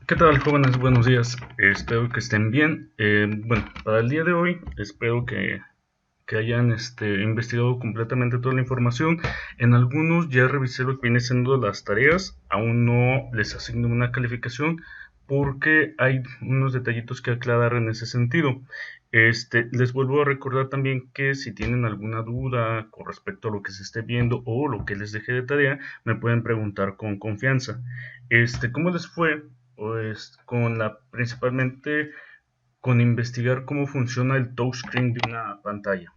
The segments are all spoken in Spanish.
¿Qué tal, jóvenes? Buenos días. Espero que estén bien. Bueno, para el día de hoy espero que hayan investigado completamente toda la información. En algunos ya revisé lo que viene siendo las tareas. Aún no les asigno una calificación porque hay unos detallitos que aclarar en ese sentido. Les vuelvo a recordar también que si tienen alguna duda con respecto a lo que se esté viendo o lo que les dejé de tarea, me pueden preguntar con confianza. ¿Cómo les fue? Pues principalmente con investigar cómo funciona el touchscreen de una pantalla.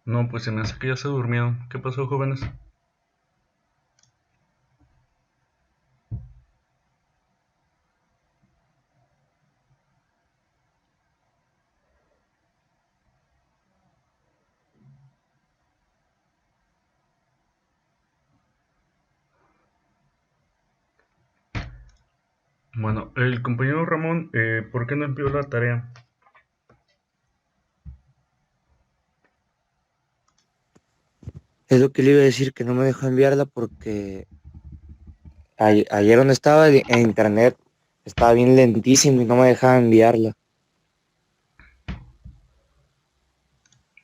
No, pues se me hace que ya se durmieron. ¿Qué pasó, jóvenes? Bueno, el compañero Ramón, ¿por qué no envió la tarea? Es lo que le iba a decir, que no me dejó enviarla porque ayer donde estaba en internet estaba bien lentísimo y no me dejaba enviarla.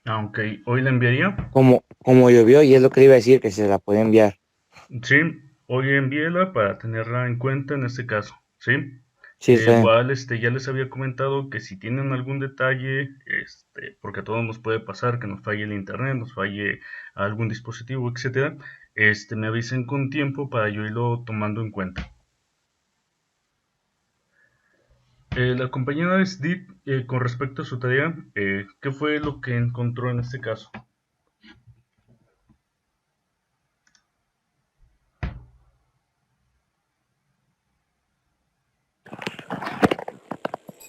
Ok, ¿hoy la enviaría? Como llovió, y es lo que le iba a decir, que se la puede enviar. Sí, hoy envíela para tenerla en cuenta en este caso, ¿sí? Sí, está bien. Igual, ya les había comentado que si tienen algún detalle, porque a todos nos puede pasar que nos falle el internet, nos falle algún dispositivo, etcétera, me avisen con tiempo para yo irlo tomando en cuenta. La compañera Steve, con respecto a su tarea, ¿qué fue lo que encontró en este caso?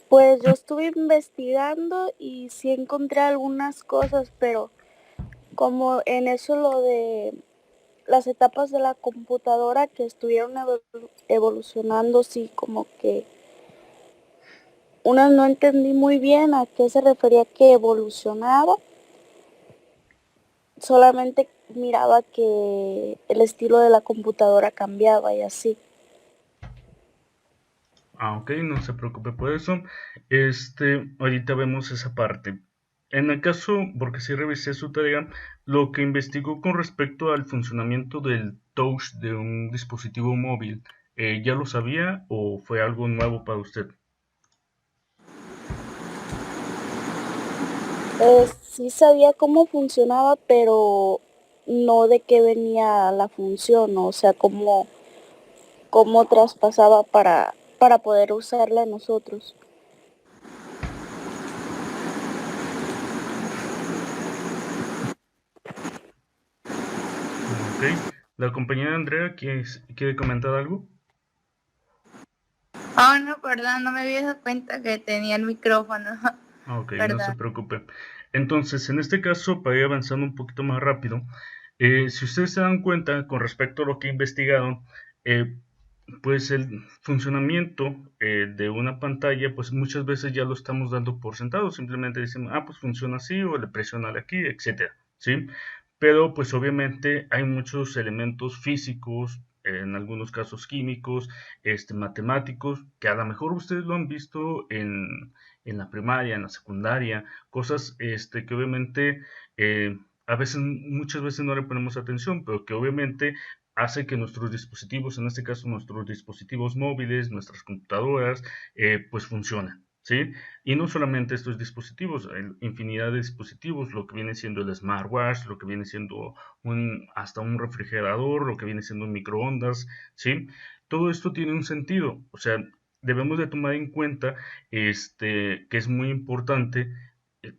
Pues yo estuve investigando y sí encontré algunas cosas, pero como en eso lo de las etapas de la computadora que estuvieron evolucionando, sí, como que unas no entendí muy bien a qué se refería que evolucionaba, solamente miraba que el estilo de la computadora cambiaba y así. Ok, no se preocupe por eso. Ahorita vemos esa parte. En el caso, porque sí revisé su tarea, lo que investigó con respecto al funcionamiento del touch de un dispositivo móvil, ¿ya lo sabía o fue algo nuevo para usted? Sí sabía cómo funcionaba, pero no de qué venía la función, o sea, cómo traspasaba para poder usarla nosotros. Ok, la compañera Andrea quiere comentar algo. Oh, no, perdón, no me había dado cuenta que tenía el micrófono. Ok, no se Perdón. preocupe. Entonces, en este caso, para ir avanzando un poquito más rápido, si ustedes se dan cuenta con respecto a lo que he investigado, eh, pues el funcionamiento de una pantalla, pues muchas veces ya lo estamos dando por sentado, simplemente decimos, ah, pues funciona así o le presionale aquí, etcétera, ¿sí? Pero pues obviamente hay muchos elementos físicos, en algunos casos químicos, matemáticos, que a lo mejor ustedes lo han visto en la primaria, en la secundaria, cosas que obviamente a veces, muchas veces no le ponemos atención, pero que obviamente hace que nuestros dispositivos, en este caso nuestros dispositivos móviles, nuestras computadoras, pues funcionen, ¿sí? Y no solamente estos dispositivos, hay infinidad de dispositivos, lo que viene siendo el smartwatch, lo que viene siendo hasta un refrigerador, lo que viene siendo un microondas, ¿sí? Todo esto tiene un sentido, o sea, debemos de tomar en cuenta que es muy importante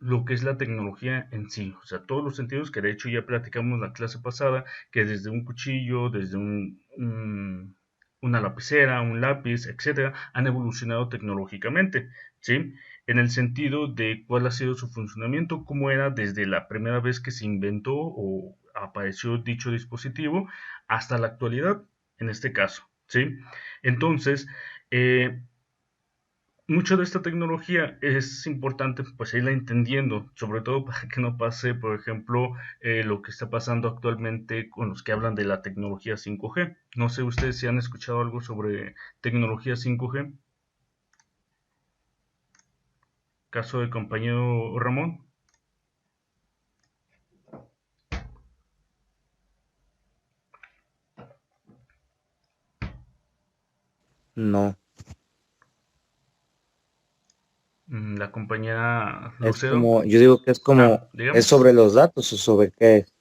lo que es la tecnología en sí, o sea, todos los sentidos que de hecho ya platicamos en la clase pasada, que desde un cuchillo, desde una lapicera, un lápiz, etcétera, han evolucionado tecnológicamente, ¿sí? En el sentido de cuál ha sido su funcionamiento, cómo era desde la primera vez que se inventó o apareció dicho dispositivo hasta la actualidad, en este caso, ¿sí? Entonces, eh, mucho de esta tecnología es importante pues irla entendiendo, sobre todo para que no pase, por ejemplo, lo que está pasando actualmente con los que hablan de la tecnología 5G. No sé ustedes si han escuchado algo sobre tecnología 5G. Caso del compañero Ramón. No, La compañera es Lucero. como, yo digo que es como, es Dígame. sobre los datos o sobre qué es.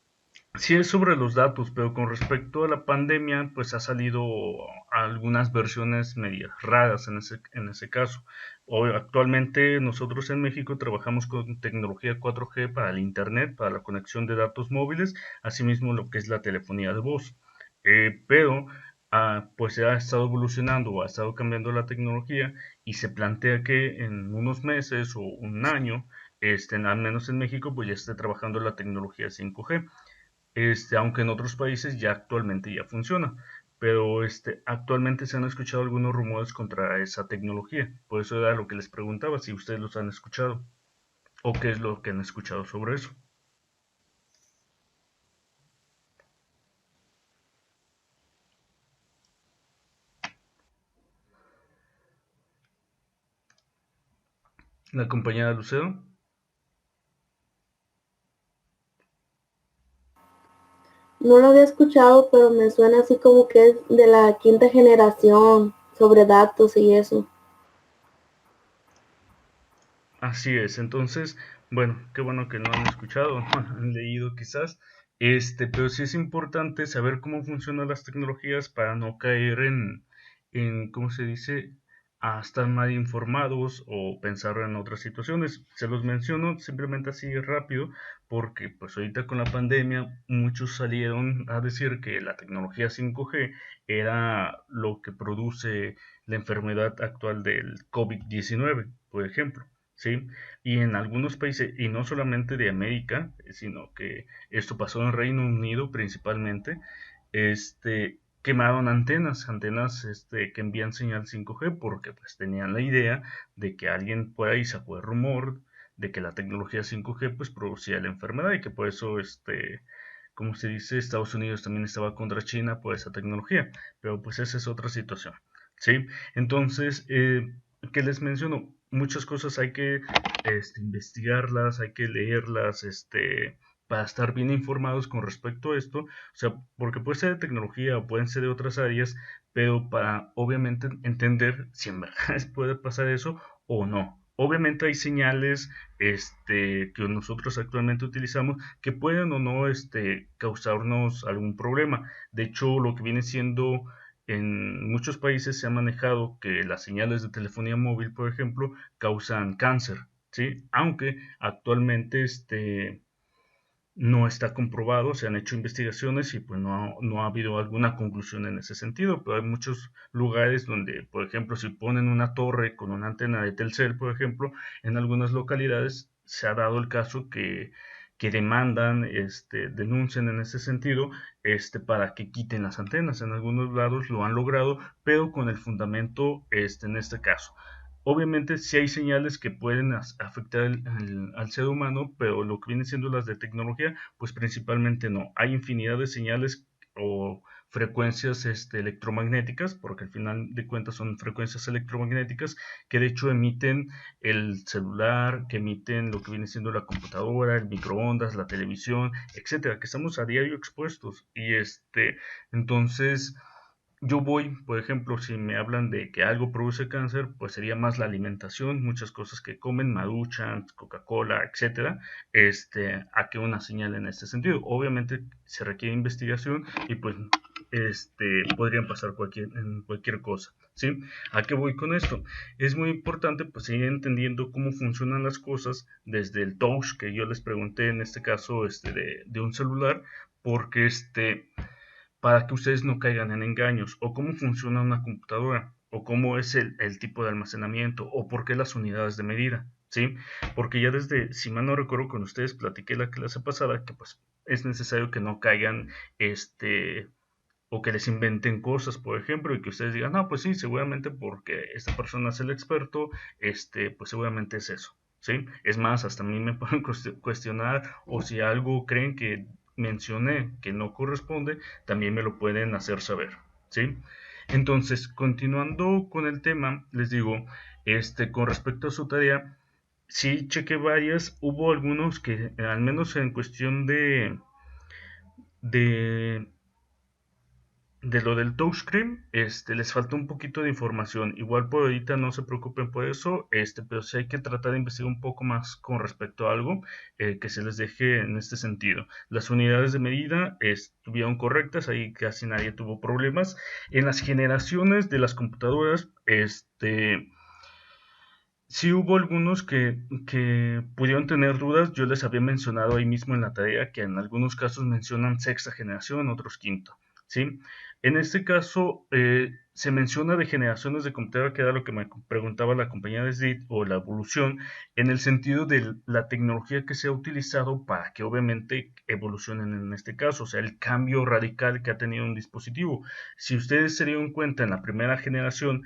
Sí es sobre los datos, pero con respecto a la pandemia, pues ha salido algunas versiones medias raras en ese caso. Hoy, actualmente nosotros en México trabajamos con tecnología 4G para el Internet, para la conexión de datos móviles, asimismo lo que es la telefonía de voz. Pero pues se ha estado evolucionando o ha estado cambiando la tecnología y se plantea que en unos meses o un año, al menos en México, pues ya esté trabajando la tecnología 5G, aunque en otros países ya actualmente ya funciona. Pero actualmente se han escuchado algunos rumores contra esa tecnología. Por eso era lo que les preguntaba, si ustedes los han escuchado o qué es lo que han escuchado sobre eso. La compañera Lucero. No lo había escuchado, pero me suena así como que es de la quinta generación sobre datos y eso. Así es, entonces, bueno, qué bueno que no han escuchado, no han leído quizás, pero sí es importante saber cómo funcionan las tecnologías para no caer ¿cómo se dice?, a estar mal informados o pensar en otras situaciones. Se los menciono simplemente así rápido, porque pues ahorita con la pandemia muchos salieron a decir que la tecnología 5G era lo que produce la enfermedad actual del COVID-19, por ejemplo. ¿Sí? Y en algunos países, y no solamente de América, sino que esto pasó en Reino Unido principalmente, quemaron antenas que envían señal 5G porque pues tenían la idea de que alguien por ahí sacó el rumor de que la tecnología 5G pues producía la enfermedad y que por eso como se dice, Estados Unidos también estaba contra China por esa tecnología, pero pues esa es otra situación, ¿sí? Entonces, ¿qué les menciono? Muchas cosas hay que investigarlas, hay que leerlas, para estar bien informados con respecto a esto, o sea, porque puede ser de tecnología o pueden ser de otras áreas, pero para obviamente entender si en verdad puede pasar eso o no. Obviamente hay señales que nosotros actualmente utilizamos que pueden o no causarnos algún problema. De hecho, lo que viene siendo en muchos países se ha manejado que las señales de telefonía móvil, por ejemplo, causan cáncer, ¿sí? Aunque actualmente no está comprobado, se han hecho investigaciones y pues no ha habido alguna conclusión en ese sentido, pero hay muchos lugares donde, por ejemplo, si ponen una torre con una antena de Telcel, por ejemplo, en algunas localidades se ha dado el caso que demandan, denuncian en ese sentido, para que quiten las antenas. En algunos lados lo han logrado, pero con el fundamento, en este caso. Obviamente sí hay señales que pueden afectar al ser humano, pero lo que viene siendo las de tecnología, pues principalmente no. Hay infinidad de señales o frecuencias electromagnéticas, porque al final de cuentas son frecuencias electromagnéticas que de hecho emiten el celular, que emiten lo que viene siendo la computadora, el microondas, la televisión, etcétera, que estamos a diario expuestos. Y entonces yo voy, por ejemplo, si me hablan de que algo produce cáncer, pues sería más la alimentación, muchas cosas que comen, Maruchan, Coca-Cola, etcétera, a que una señal en este sentido. Obviamente se requiere investigación y pues podrían pasar en cualquier cosa, ¿sí? ¿A qué voy con esto? Es muy importante pues seguir entendiendo cómo funcionan las cosas desde el touch que yo les pregunté en este caso de un celular, porque para que ustedes no caigan en engaños, o cómo funciona una computadora, o cómo es el tipo de almacenamiento, o por qué las unidades de medida, ¿sí? Porque ya desde, si mal no recuerdo, con ustedes platiqué la clase pasada, que pues es necesario que no caigan, o que les inventen cosas, por ejemplo, y que ustedes digan, no, pues sí, seguramente porque esta persona es el experto, pues seguramente es eso, ¿sí? Es más, hasta a mí me pueden cuestionar, o si algo creen que mencioné que no corresponde, también me lo pueden hacer saber, ¿sí? Entonces, continuando con el tema, les digo, con respecto a su tarea, sí chequé varias, hubo algunos que, al menos en cuestión de de lo del touchscreen, les falta un poquito de información. Igual por ahorita no se preocupen por eso, pero sí hay que tratar de investigar un poco más con respecto a algo que se les deje en este sentido. Las unidades de medida estuvieron correctas, ahí casi nadie tuvo problemas. En las generaciones de las computadoras, sí hubo algunos que pudieron tener dudas. Yo les había mencionado ahí mismo en la tarea que en algunos casos mencionan sexta generación, otros quinto, ¿sí? En este caso se menciona de generaciones de computadora, que era lo que me preguntaba la compañía de SDIT, o la evolución, en el sentido de la tecnología que se ha utilizado para que obviamente evolucionen en este caso, o sea, el cambio radical que ha tenido un dispositivo. Si ustedes se dieron cuenta en la primera generación,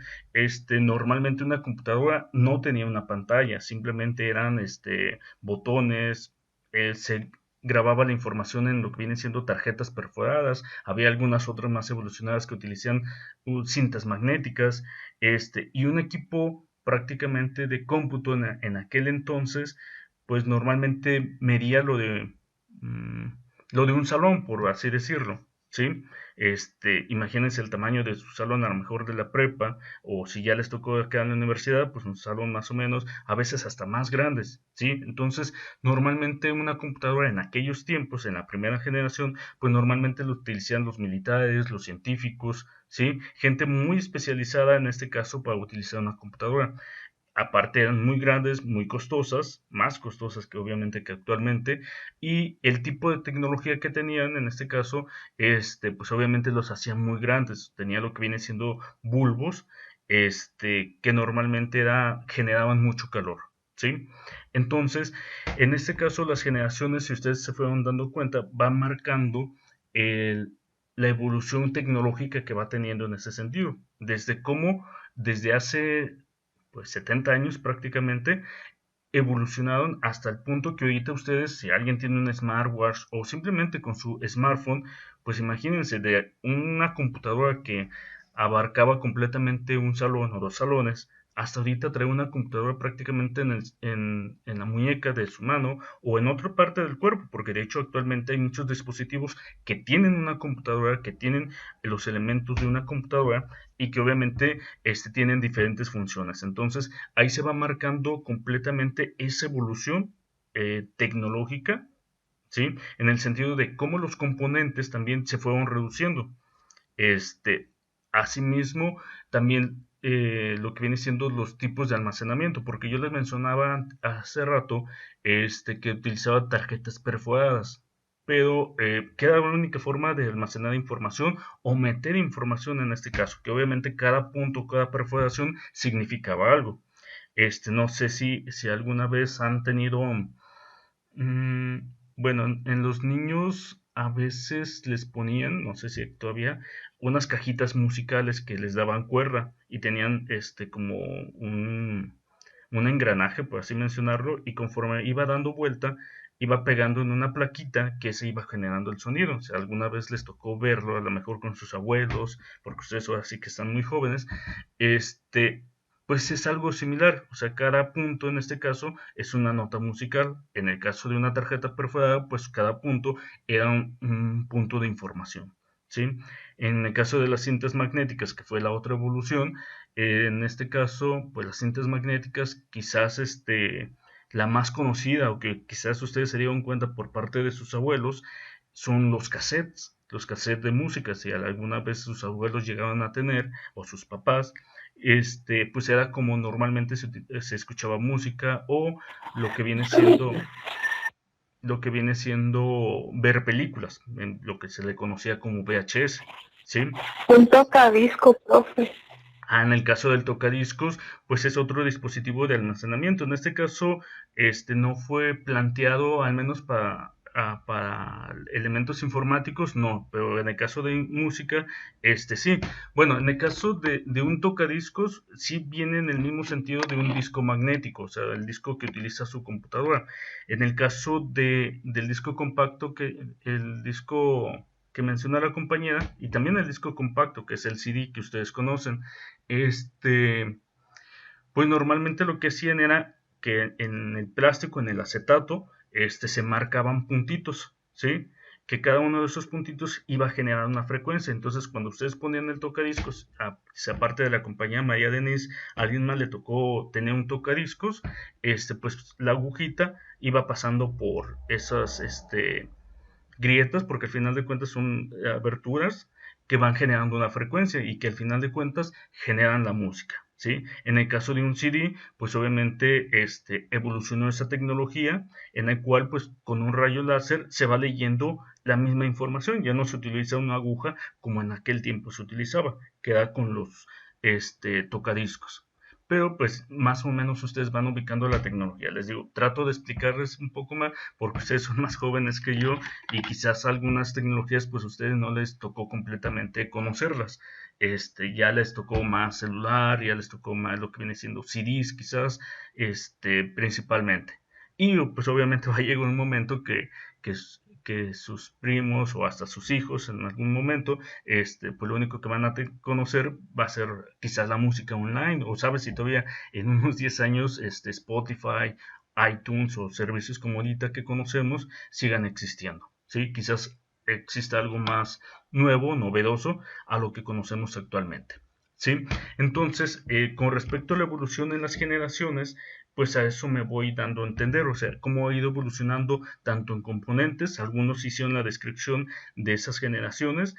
normalmente una computadora no tenía una pantalla, simplemente eran botones, se grababa la información en lo que vienen siendo tarjetas perforadas, había algunas otras más evolucionadas que utilizan cintas magnéticas, y un equipo prácticamente de cómputo en aquel entonces, pues normalmente medía lo de un salón, por así decirlo, ¿sí? Imagínense el tamaño de su salón, a lo mejor de la prepa, o si ya les tocó quedar en la universidad, pues un salón más o menos, a veces hasta más grandes, ¿sí? Entonces, normalmente una computadora en aquellos tiempos, en la primera generación, pues normalmente lo utilizaban los militares, los científicos, ¿sí? Gente muy especializada en este caso para utilizar una computadora. Aparte eran muy grandes, muy costosas, más costosas que obviamente que actualmente, y el tipo de tecnología que tenían en este caso, pues obviamente los hacían muy grandes, tenía lo que viene siendo bulbos, que normalmente generaban mucho calor, ¿sí? Entonces, en este caso las generaciones, si ustedes se fueron dando cuenta, van marcando la evolución tecnológica que va teniendo en ese sentido, desde hace pues 70 años prácticamente, evolucionaron hasta el punto que ahorita ustedes, si alguien tiene un smartwatch o simplemente con su smartphone, pues imagínense de una computadora que abarcaba completamente un salón o dos salones, hasta ahorita trae una computadora prácticamente en la muñeca de su mano o en otra parte del cuerpo, porque de hecho actualmente hay muchos dispositivos que tienen una computadora, que tienen los elementos de una computadora y que obviamente tienen diferentes funciones. Entonces ahí se va marcando completamente esa evolución tecnológica, ¿sí? En el sentido de cómo los componentes también se fueron reduciendo. Este, Asimismo, también lo que viene siendo los tipos de almacenamiento, porque yo les mencionaba hace rato que utilizaba tarjetas perforadas, pero que era la única forma de almacenar información o meter información en este caso, que obviamente cada punto, cada perforación significaba algo. No sé si alguna vez han tenido bueno, en los niños a veces les ponían, no sé si todavía, unas cajitas musicales que les daban cuerda y tenían como un engranaje, por así mencionarlo, y conforme iba dando vuelta, iba pegando en una plaquita que se iba generando el sonido. O sea, alguna vez les tocó verlo, a lo mejor con sus abuelos, porque ustedes ahora sí que están muy jóvenes, pues es algo similar. O sea, cada punto en este caso es una nota musical. En el caso de una tarjeta perforada, pues cada punto era un punto de información, ¿sí? En el caso de las cintas magnéticas, que fue la otra evolución, en este caso, pues las cintas magnéticas, quizás la más conocida o que quizás ustedes se dieron cuenta por parte de sus abuelos, son los cassettes de música. Si alguna vez sus abuelos llegaban a tener, o sus papás, pues era como normalmente se escuchaba música, o lo que viene siendo lo que viene siendo ver películas, en lo que se le conocía como VHS, ¿sí? Un tocadisco, profe. En el caso del tocadiscos, pues es otro dispositivo de almacenamiento. En este caso, no fue planteado, al menos para elementos informáticos, no, pero en el caso de música, sí. Bueno, en el caso de un tocadiscos, sí viene en el mismo sentido de un disco magnético, o sea, el disco que utiliza su computadora. En el caso del disco compacto, el disco que menciona la compañera, y también el disco compacto, que es el CD que ustedes conocen, pues normalmente lo que hacían era que en el plástico, en el acetato, se marcaban puntitos, ¿sí? Que cada uno de esos puntitos iba a generar una frecuencia. Entonces, cuando ustedes ponían el tocadiscos, si aparte de la compañía María Denise, a alguien más le tocó tener un tocadiscos, pues la agujita iba pasando por esas, grietas, porque al final de cuentas son aberturas que van generando una frecuencia y que al final de cuentas generan la música, ¿sí? En el caso de un CD, pues obviamente evolucionó esa tecnología en el cual pues con un rayo láser se va leyendo la misma información, ya no se utiliza una aguja como en aquel tiempo se utilizaba, que era con los tocadiscos. Pero pues más o menos ustedes van ubicando la tecnología. Les digo, trato de explicarles un poco más porque ustedes son más jóvenes que yo y quizás algunas tecnologías pues a ustedes no les tocó completamente conocerlas. Ya les tocó más celular, ya les tocó más lo que viene siendo CDs quizás, principalmente. Y pues obviamente va a llegar un momento que, que sus primos o hasta sus hijos en algún momento, pues lo único que van a conocer va a ser quizás la música online, o sabes si todavía en unos 10 años Spotify, iTunes o servicios como ahorita que conocemos sigan existiendo, ¿sí? Quizás exista algo más nuevo, novedoso a lo que conocemos actualmente, ¿sí? Entonces, con respecto a la evolución en las generaciones, pues a eso me voy dando a entender, o sea, cómo ha ido evolucionando tanto en componentes, algunos hicieron la descripción de esas generaciones,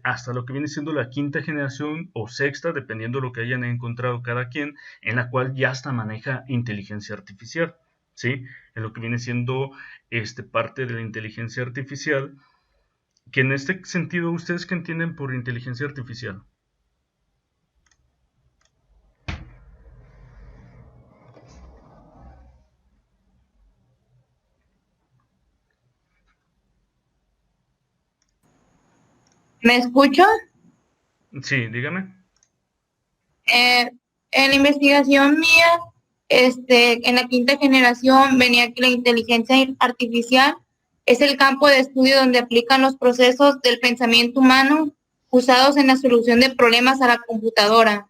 hasta lo que viene siendo la quinta generación o sexta, dependiendo de lo que hayan encontrado cada quien, en la cual ya hasta maneja inteligencia artificial, ¿sí? En lo que viene siendo parte de la inteligencia artificial, que en este sentido, ¿ustedes qué entienden por inteligencia artificial? ¿Me escucho? Sí, dígame. En la investigación mía, en la quinta generación venía que la inteligencia artificial es el campo de estudio donde aplican los procesos del pensamiento humano usados en la solución de problemas a la computadora.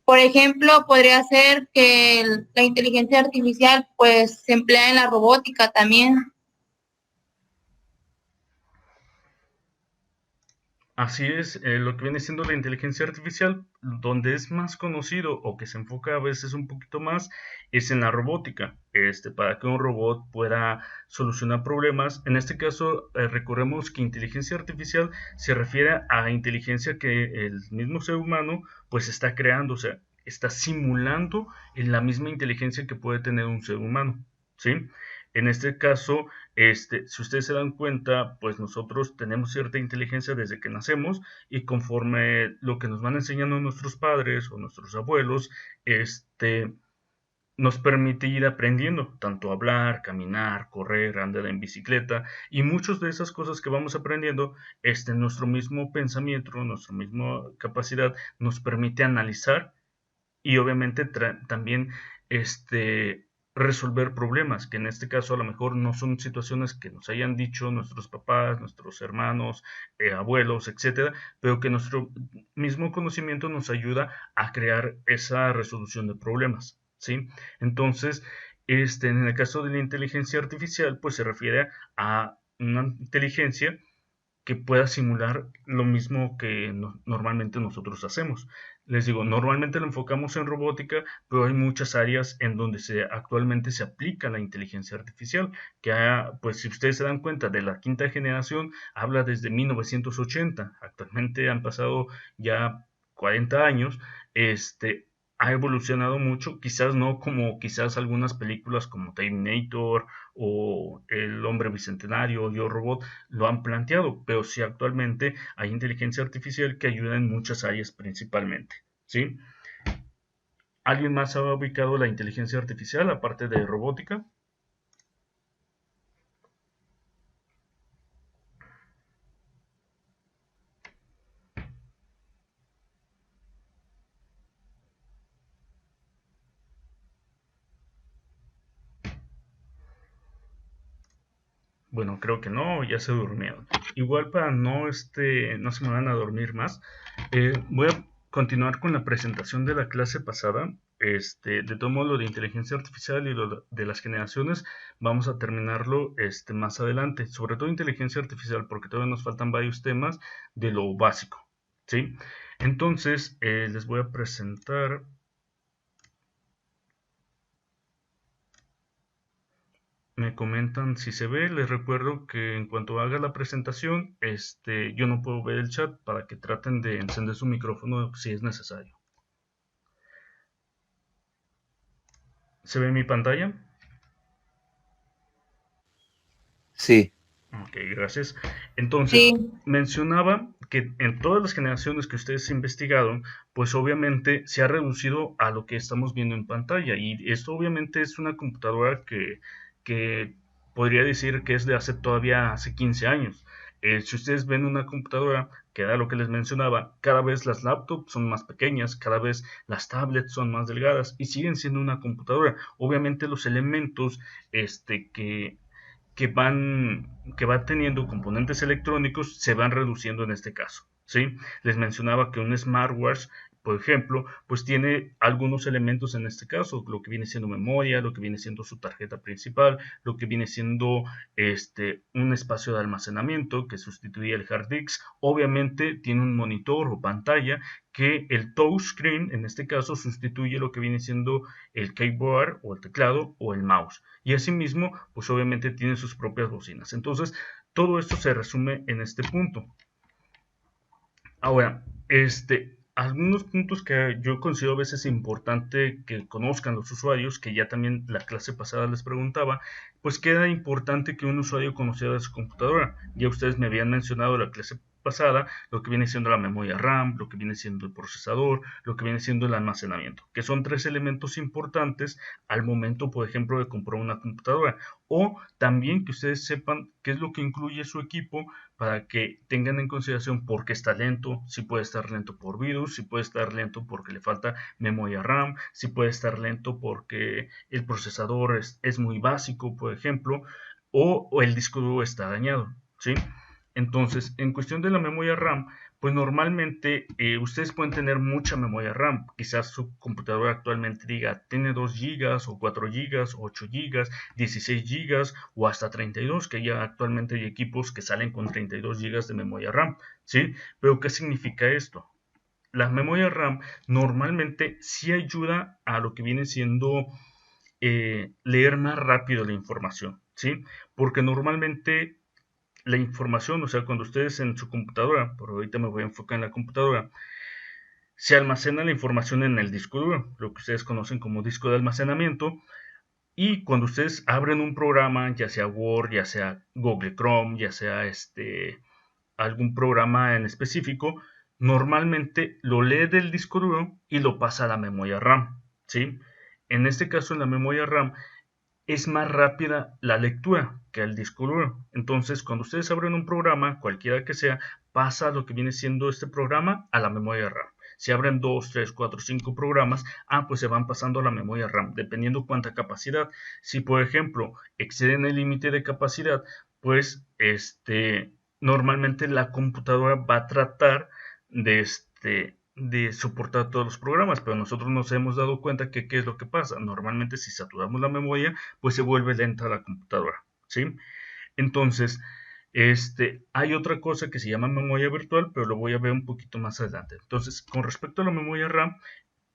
Por ejemplo, podría ser que la inteligencia artificial pues se emplea en la robótica también. Así es, lo que viene siendo la inteligencia artificial, donde es más conocido o que se enfoca a veces un poquito más, es en la robótica, para que un robot pueda solucionar problemas. En este caso, recordemos que inteligencia artificial se refiere a inteligencia que el mismo ser humano pues está creando, o sea, está simulando en la misma inteligencia que puede tener un ser humano, ¿sí? En este caso, si ustedes se dan cuenta, pues nosotros tenemos cierta inteligencia desde que nacemos y conforme lo que nos van enseñando nuestros padres o nuestros abuelos, nos permite ir aprendiendo, tanto hablar, caminar, correr, andar en bicicleta y muchas de esas cosas que vamos aprendiendo, nuestro mismo pensamiento, nuestra misma capacidad nos permite analizar y obviamente también resolver problemas, que en este caso a lo mejor no son situaciones que nos hayan dicho nuestros papás, nuestros hermanos, abuelos, etcétera, pero que nuestro mismo conocimiento nos ayuda a crear esa resolución de problemas, ¿sí? Entonces, en el caso de la inteligencia artificial, pues se refiere a una inteligencia que pueda simular lo mismo que normalmente nosotros hacemos. Les digo, normalmente lo enfocamos en robótica, pero hay muchas áreas en donde actualmente se aplica la inteligencia artificial, que pues si ustedes se dan cuenta de la quinta generación, habla desde 1980, actualmente han pasado ya 40 años, ha evolucionado mucho, quizás no como quizás algunas películas como Terminator o El Hombre Bicentenario o Yo Robot lo han planteado, pero sí actualmente hay inteligencia artificial que ayuda en muchas áreas principalmente, ¿sí? ¿Alguien más ha ubicado la inteligencia artificial aparte de robótica? Bueno, creo que no, ya se durmieron. Igual para no se me van a dormir más, voy a continuar con la presentación de la clase pasada. De todo modo, lo de inteligencia artificial y lo de las generaciones, vamos a terminarlo más adelante. Sobre todo inteligencia artificial, porque todavía nos faltan varios temas de lo básico, ¿sí? Entonces, les voy a presentar. Me comentan si se ve. Les recuerdo que en cuanto haga la presentación, yo no puedo ver el chat para que traten de encender su micrófono si es necesario. ¿Se ve mi pantalla? Sí, Ok, gracias. Entonces, Sí, mencionaba que en todas las generaciones que ustedes investigaron, pues obviamente se ha reducido a lo que estamos viendo en pantalla. Y esto obviamente es una computadora que podría decir que es de todavía hace 15 años. Si ustedes ven una computadora, que era lo que les mencionaba, cada vez las laptops son más pequeñas, cada vez las tablets son más delgadas y siguen siendo una computadora. Obviamente los elementos que que va teniendo componentes electrónicos se van reduciendo en este caso, ¿sí? Les mencionaba que un smartwatch, por ejemplo, pues tiene algunos elementos en este caso, lo que viene siendo memoria, lo que viene siendo su tarjeta principal, lo que viene siendo un espacio de almacenamiento que sustituye el hard disk. Obviamente tiene un monitor o pantalla que el touchscreen, en este caso, sustituye lo que viene siendo el keyboard o el teclado o el mouse. Y asimismo, pues obviamente tiene sus propias bocinas. Entonces, todo esto se resume en este punto. Ahora, algunos puntos que yo considero a veces importante que conozcan los usuarios, que ya también la clase pasada les preguntaba, pues queda importante que un usuario conociera de su computadora. Ya ustedes me habían mencionado la clase pasada lo que viene siendo la memoria RAM, lo que viene siendo el procesador, lo que viene siendo el almacenamiento, que son tres elementos importantes al momento, por ejemplo, de comprar una computadora. O también que ustedes sepan qué es lo que incluye su equipo para que tengan en consideración por qué está lento, si puede estar lento por virus, si puede estar lento porque le falta memoria RAM, si puede estar lento porque el procesador es muy básico, por ejemplo, o el disco duro está dañado, ¿sí? Entonces, en cuestión de la memoria RAM, pues normalmente ustedes pueden tener mucha memoria RAM. Quizás su computadora actualmente diga, tiene 2 GB o 4 GB, 8 GB, 16 GB o hasta 32, que ya actualmente hay equipos que salen con 32 GB de memoria RAM, ¿sí? Pero ¿qué significa esto? La memoria RAM normalmente sí ayuda a lo que viene siendo leer más rápido la información, ¿sí? Porque normalmente la información, o sea, cuando ustedes en su computadora, por ahorita me voy a enfocar en la computadora, se almacena la información en el disco duro, lo que ustedes conocen como disco de almacenamiento, y cuando ustedes abren un programa, ya sea Word, ya sea Google Chrome, ya sea algún programa en específico, normalmente lo lee del disco duro y lo pasa a la memoria RAM, ¿sí? En este caso, en la memoria RAM, es más rápida la lectura que el disco duro. Entonces, cuando ustedes abren un programa, cualquiera que sea, pasa lo que viene siendo este programa a la memoria RAM. Si abren 2, 3, 4, 5 programas, pues se van pasando a la memoria RAM, dependiendo cuánta capacidad. Si, por ejemplo, exceden el límite de capacidad, pues normalmente la computadora va a tratar de soportar todos los programas, pero nosotros nos hemos dado cuenta que qué es lo que pasa. Normalmente si saturamos la memoria, pues se vuelve lenta la computadora, ¿sí? Entonces, hay otra cosa que se llama memoria virtual, pero lo voy a ver un poquito más adelante. Entonces, con respecto a la memoria RAM,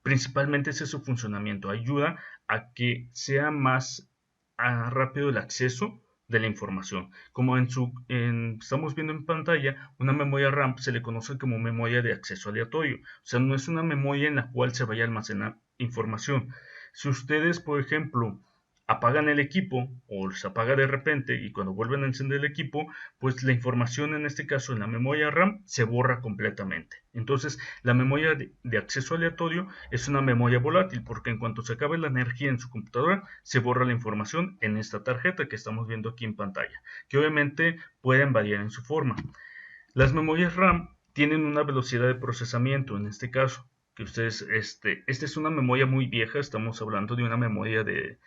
principalmente ese es su funcionamiento. Ayuda a que sea más rápido el acceso de la información. Como estamos viendo en pantalla, una memoria RAM se le conoce como memoria de acceso aleatorio. O sea, no es una memoria en la cual se vaya a almacenar información. Si ustedes, por ejemplo, apagan el equipo o se apaga de repente y cuando vuelven a encender el equipo, pues la información en este caso en la memoria RAM se borra completamente. Entonces la memoria de acceso aleatorio es una memoria volátil porque en cuanto se acabe la energía en su computadora se borra la información en esta tarjeta que estamos viendo aquí en pantalla, que obviamente pueden variar en su forma. Las memorias RAM tienen una velocidad de procesamiento en este caso, que ustedes, esta es una memoria muy vieja, estamos hablando de una memoria de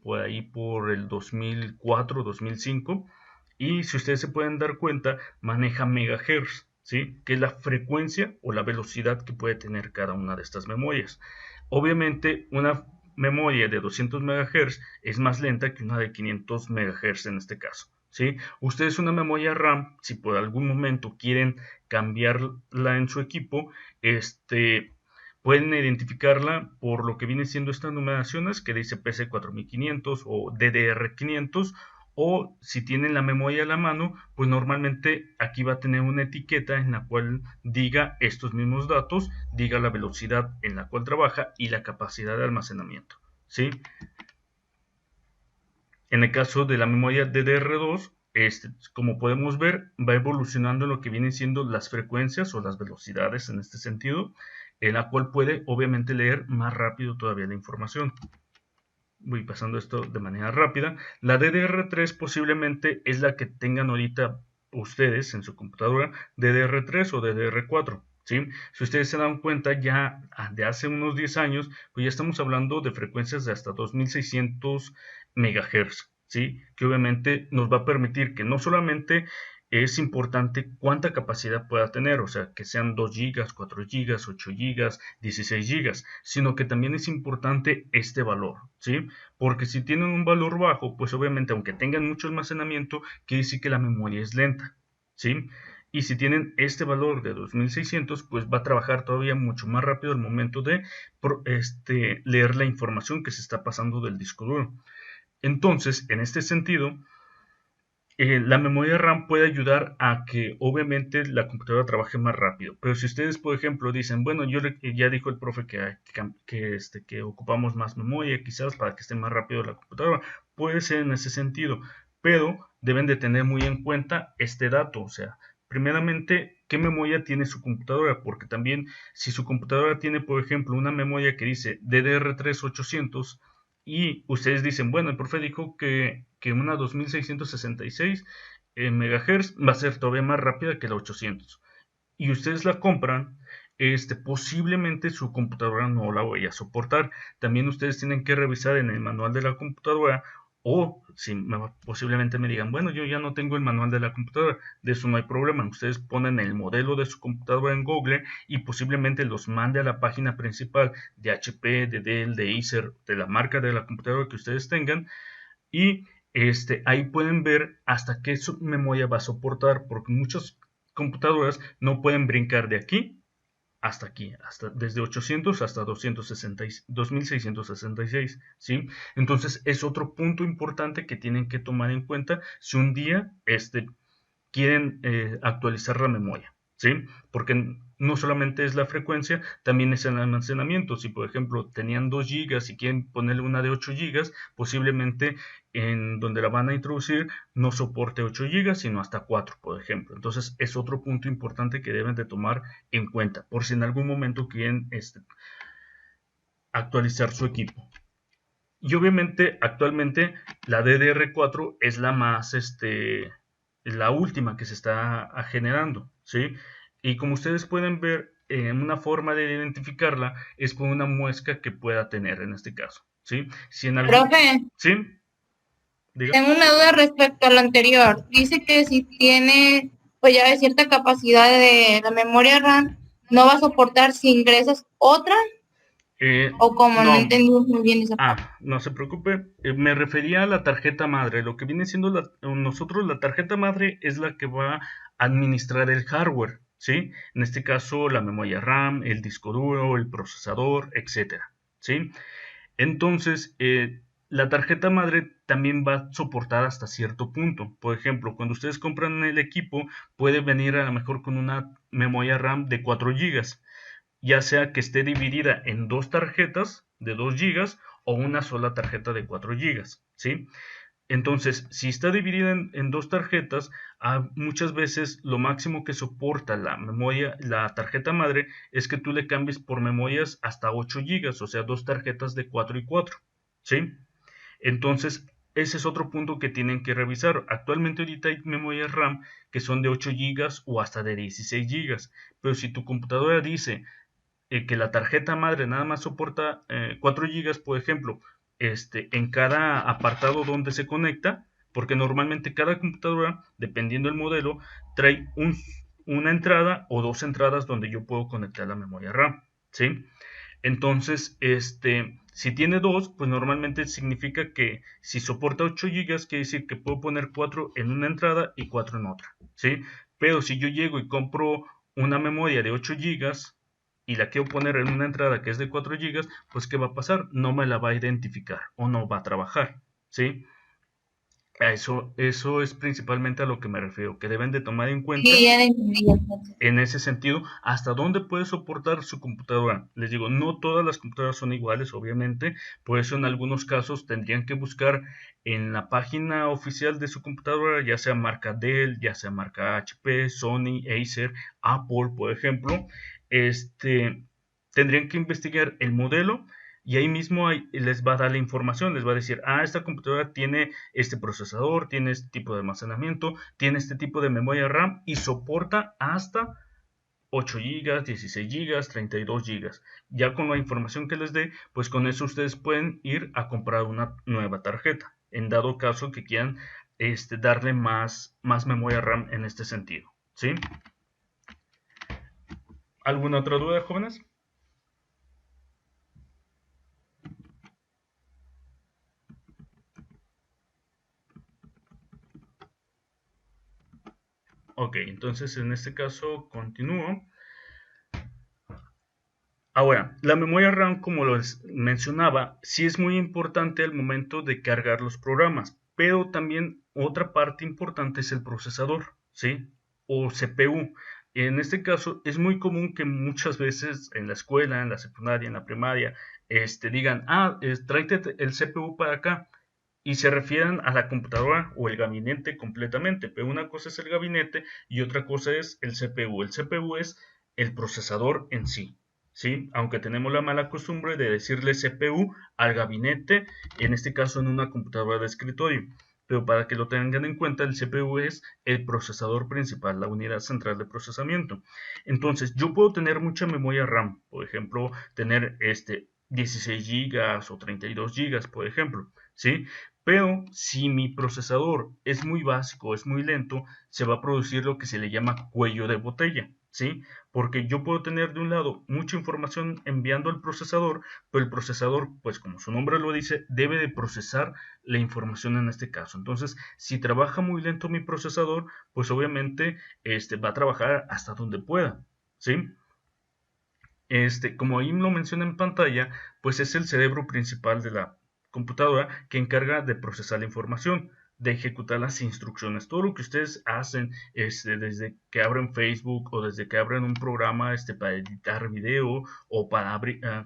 por ahí por el 2004, 2005, y si ustedes se pueden dar cuenta, maneja megahertz, ¿sí? Que es la frecuencia o la velocidad que puede tener cada una de estas memorias. Obviamente, una memoria de 200 MHz es más lenta que una de 500 MHz en este caso, ¿sí? Ustedes una memoria RAM, si por algún momento quieren cambiarla en su equipo, pueden identificarla por lo que viene siendo estas numeraciones que dice PC4500 o DDR500, o si tienen la memoria a la mano, pues normalmente aquí va a tener una etiqueta en la cual diga estos mismos datos, diga la velocidad en la cual trabaja y la capacidad de almacenamiento, ¿sí? En el caso de la memoria DDR2, como podemos ver, va evolucionando lo que vienen siendo las frecuencias o las velocidades en este sentido, en la cual puede obviamente leer más rápido todavía la información. Voy pasando esto de manera rápida. La DDR3 posiblemente es la que tengan ahorita ustedes en su computadora, DDR3 o DDR4. ¿sí? Si ustedes se dan cuenta, ya de hace unos 10 años, pues ya estamos hablando de frecuencias de hasta 2600 MHz, ¿sí? Que obviamente nos va a permitir que no solamente es importante cuánta capacidad pueda tener, o sea, que sean 2 GB, 4 GB, 8 GB, 16 GB, sino que también es importante este valor, ¿sí? Porque si tienen un valor bajo, pues obviamente aunque tengan mucho almacenamiento, quiere decir que la memoria es lenta, ¿sí? Y si tienen este valor de 2600, pues va a trabajar todavía mucho más rápido al momento de leer la información que se está pasando del disco duro. Entonces, en este sentido, la memoria RAM puede ayudar a que obviamente la computadora trabaje más rápido. Pero si ustedes, por ejemplo, dicen, bueno, ya dijo el profe que ocupamos más memoria quizás para que esté más rápido la computadora, puede ser en ese sentido, pero deben de tener muy en cuenta este dato, o sea, primeramente, ¿qué memoria tiene su computadora? Porque también si su computadora tiene, por ejemplo, una memoria que dice DDR3 800 y ustedes dicen, bueno, el profe dijo que una 2666 MHz va a ser todavía más rápida que la 800 y ustedes la compran, posiblemente su computadora no la vaya a soportar. También ustedes tienen que revisar en el manual de la computadora, o si posiblemente me digan, bueno, yo ya no tengo el manual de la computadora, de eso no hay problema. Ustedes ponen el modelo de su computadora en Google y posiblemente los mande a la página principal de HP, de Dell, de Acer, de la marca de la computadora que ustedes tengan, y ahí pueden ver hasta qué memoria va a soportar, porque muchas computadoras no pueden brincar de aquí hasta aquí, desde 800 hasta 2666, ¿sí? Entonces es otro punto importante que tienen que tomar en cuenta si un día quieren actualizar la memoria, ¿sí? Porque no solamente es la frecuencia, también es el almacenamiento. Si por ejemplo tenían 2 GB y quieren ponerle una de 8 GB, posiblemente en donde la van a introducir no soporte 8 GB, sino hasta 4, por ejemplo. Entonces es otro punto importante que deben de tomar en cuenta, por si en algún momento quieren actualizar su equipo. Y obviamente actualmente la DDR4 es la más, la última que se está generando, ¿sí? Y como ustedes pueden ver, una forma de identificarla es con una muesca que pueda tener en este caso, ¿sí? Si en algún... Profe, ¿Sí? Diga. tengo una duda respecto a lo anterior. Dice que si tiene, pues ya de cierta capacidad de la memoria RAM, no va a soportar si ingresas otra, o como no entendí muy bien esa parte. No se preocupe, me refería a la tarjeta madre. Lo que viene siendo nosotros la tarjeta madre es la que va a administrar el hardware, ¿sí? En este caso la memoria RAM, el disco duro, el procesador, etcétera, ¿sí? Entonces, la tarjeta madre también va a soportar hasta cierto punto. Por ejemplo, cuando ustedes compran el equipo, puede venir a lo mejor con una memoria RAM de 4 GB. ya sea que esté dividida en dos tarjetas de 2 GB o una sola tarjeta de 4 GB, ¿sí? Entonces, si está dividida en dos tarjetas, muchas veces lo máximo que soporta la memoria, la tarjeta madre, es que tú le cambies por memorias hasta 8 GB, o sea, dos tarjetas de 4 y 4, ¿sí? Entonces, ese es otro punto que tienen que revisar. Actualmente ahorita hay memorias RAM que son de 8 GB o hasta de 16 GB, pero si tu computadora dice que la tarjeta madre nada más soporta 4 GB, por ejemplo, en cada apartado donde se conecta, porque normalmente cada computadora, dependiendo del modelo, trae una entrada o dos entradas donde yo puedo conectar la memoria RAM, ¿sí? Entonces, si tiene dos, pues normalmente significa que si soporta 8 GB, quiere decir que puedo poner 4 en una entrada y 4 en otra, ¿sí? Pero si yo llego y compro una memoria de 8 GB y la quiero poner en una entrada que es de 4 GB, pues ¿qué va a pasar? No me la va a identificar o no va a trabajar, ¿sí? Eso es principalmente a lo que me refiero, que deben de tomar en cuenta Sí, ya entendí. en ese sentido, hasta dónde puede soportar su computadora. Les digo, no todas las computadoras son iguales, obviamente, por eso en algunos casos tendrían que buscar en la página oficial de su computadora, ya sea marca Dell, ya sea marca HP, Sony, Acer, Apple, por ejemplo, tendrían que investigar el modelo y ahí mismo les va a dar la información, les va a decir, esta computadora tiene este procesador, tiene este tipo de almacenamiento, tiene este tipo de memoria RAM y soporta hasta 8 GB, 16 GB, 32 GB. Ya con la información que les dé, pues con eso ustedes pueden ir a comprar una nueva tarjeta, en dado caso que quieran darle más memoria RAM en este sentido, ¿sí? ¿Alguna otra duda, jóvenes? Ok, entonces en este caso continúo. Ahora, la memoria RAM, como les mencionaba, sí es muy importante al momento de cargar los programas, pero también otra parte importante es el procesador, ¿sí? O CPU. En este caso es muy común que muchas veces en la escuela, en la secundaria, en la primaria, digan, tráete el CPU para acá, y se refieren a la computadora o el gabinete completamente, pero una cosa es el gabinete y otra cosa es el CPU. El CPU es el procesador en sí, ¿sí? Aunque tenemos la mala costumbre de decirle CPU al gabinete, en este caso en una computadora de escritorio. Pero para que lo tengan en cuenta, el CPU es el procesador principal, la unidad central de procesamiento. Entonces, yo puedo tener mucha memoria RAM, por ejemplo, tener 16 GB o 32 GB, por ejemplo, ¿sí? Pero si mi procesador es muy básico, es muy lento, se va a producir lo que se le llama cuello de botella, ¿sí? Porque yo puedo tener de un lado mucha información enviando al procesador, pero el procesador, pues como su nombre lo dice, debe de procesar la información en este caso. Entonces, si trabaja muy lento mi procesador, pues obviamente va a trabajar hasta donde pueda, ¿sí? Como ahí lo menciona en pantalla, pues es el cerebro principal de la computadora que encarga de procesar la información, de ejecutar las instrucciones. Todo lo que ustedes hacen desde que abren Facebook o desde que abren un programa para editar video o para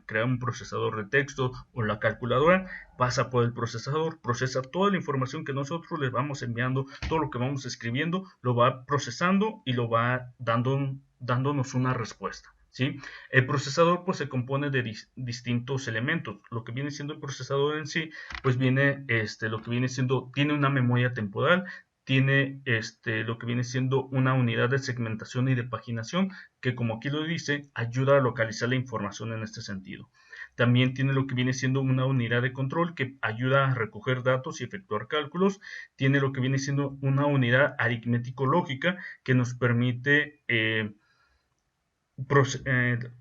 crear un procesador de texto o la calculadora, pasa por el procesador, procesa toda la información que nosotros les vamos enviando, todo lo que vamos escribiendo, lo va procesando y lo va dándonos una respuesta, ¿sí? El procesador pues se compone de distintos elementos. Lo que viene siendo el procesador en sí, pues viene lo que viene siendo, tiene una memoria temporal, tiene lo que viene siendo una unidad de segmentación y de paginación que, como aquí lo dice, ayuda a localizar la información en este sentido. También tiene lo que viene siendo una unidad de control que ayuda a recoger datos y efectuar cálculos. Tiene lo que viene siendo una unidad aritmético-lógica que nos permite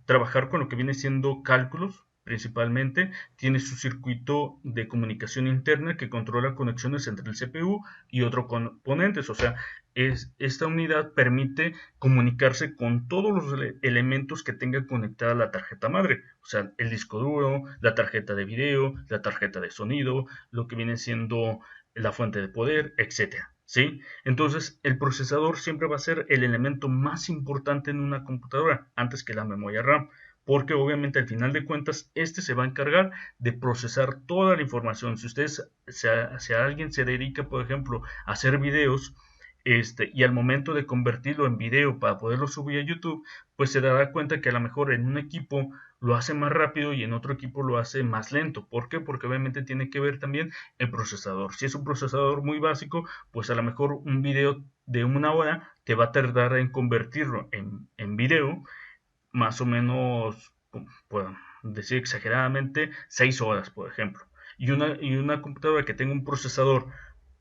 trabajar con lo que viene siendo cálculos principalmente. Tiene su circuito de comunicación interna que controla conexiones entre el CPU y otros componentes, o sea, esta unidad permite comunicarse con todos los elementos que tenga conectada la tarjeta madre, o sea, el disco duro, la tarjeta de video, la tarjeta de sonido, lo que viene siendo la fuente de poder, etcétera, ¿sí? Entonces, el procesador siempre va a ser el elemento más importante en una computadora, antes que la memoria RAM. porque obviamente al final de cuentas este se va a encargar de procesar toda la información. Si ustedes, si alguien se dedica, por ejemplo, a hacer videos, y al momento de convertirlo en video para poderlo subir a YouTube, pues se dará cuenta que a lo mejor en un equipo lo hace más rápido y en otro equipo lo hace más lento. ¿Por qué? Porque obviamente tiene que ver también el procesador. Si es un procesador muy básico, pues a lo mejor un video de 1 hora te va a tardar en convertirlo en video, más o menos, puedo decir exageradamente, 6 horas, por ejemplo. Y una computadora que tenga un procesador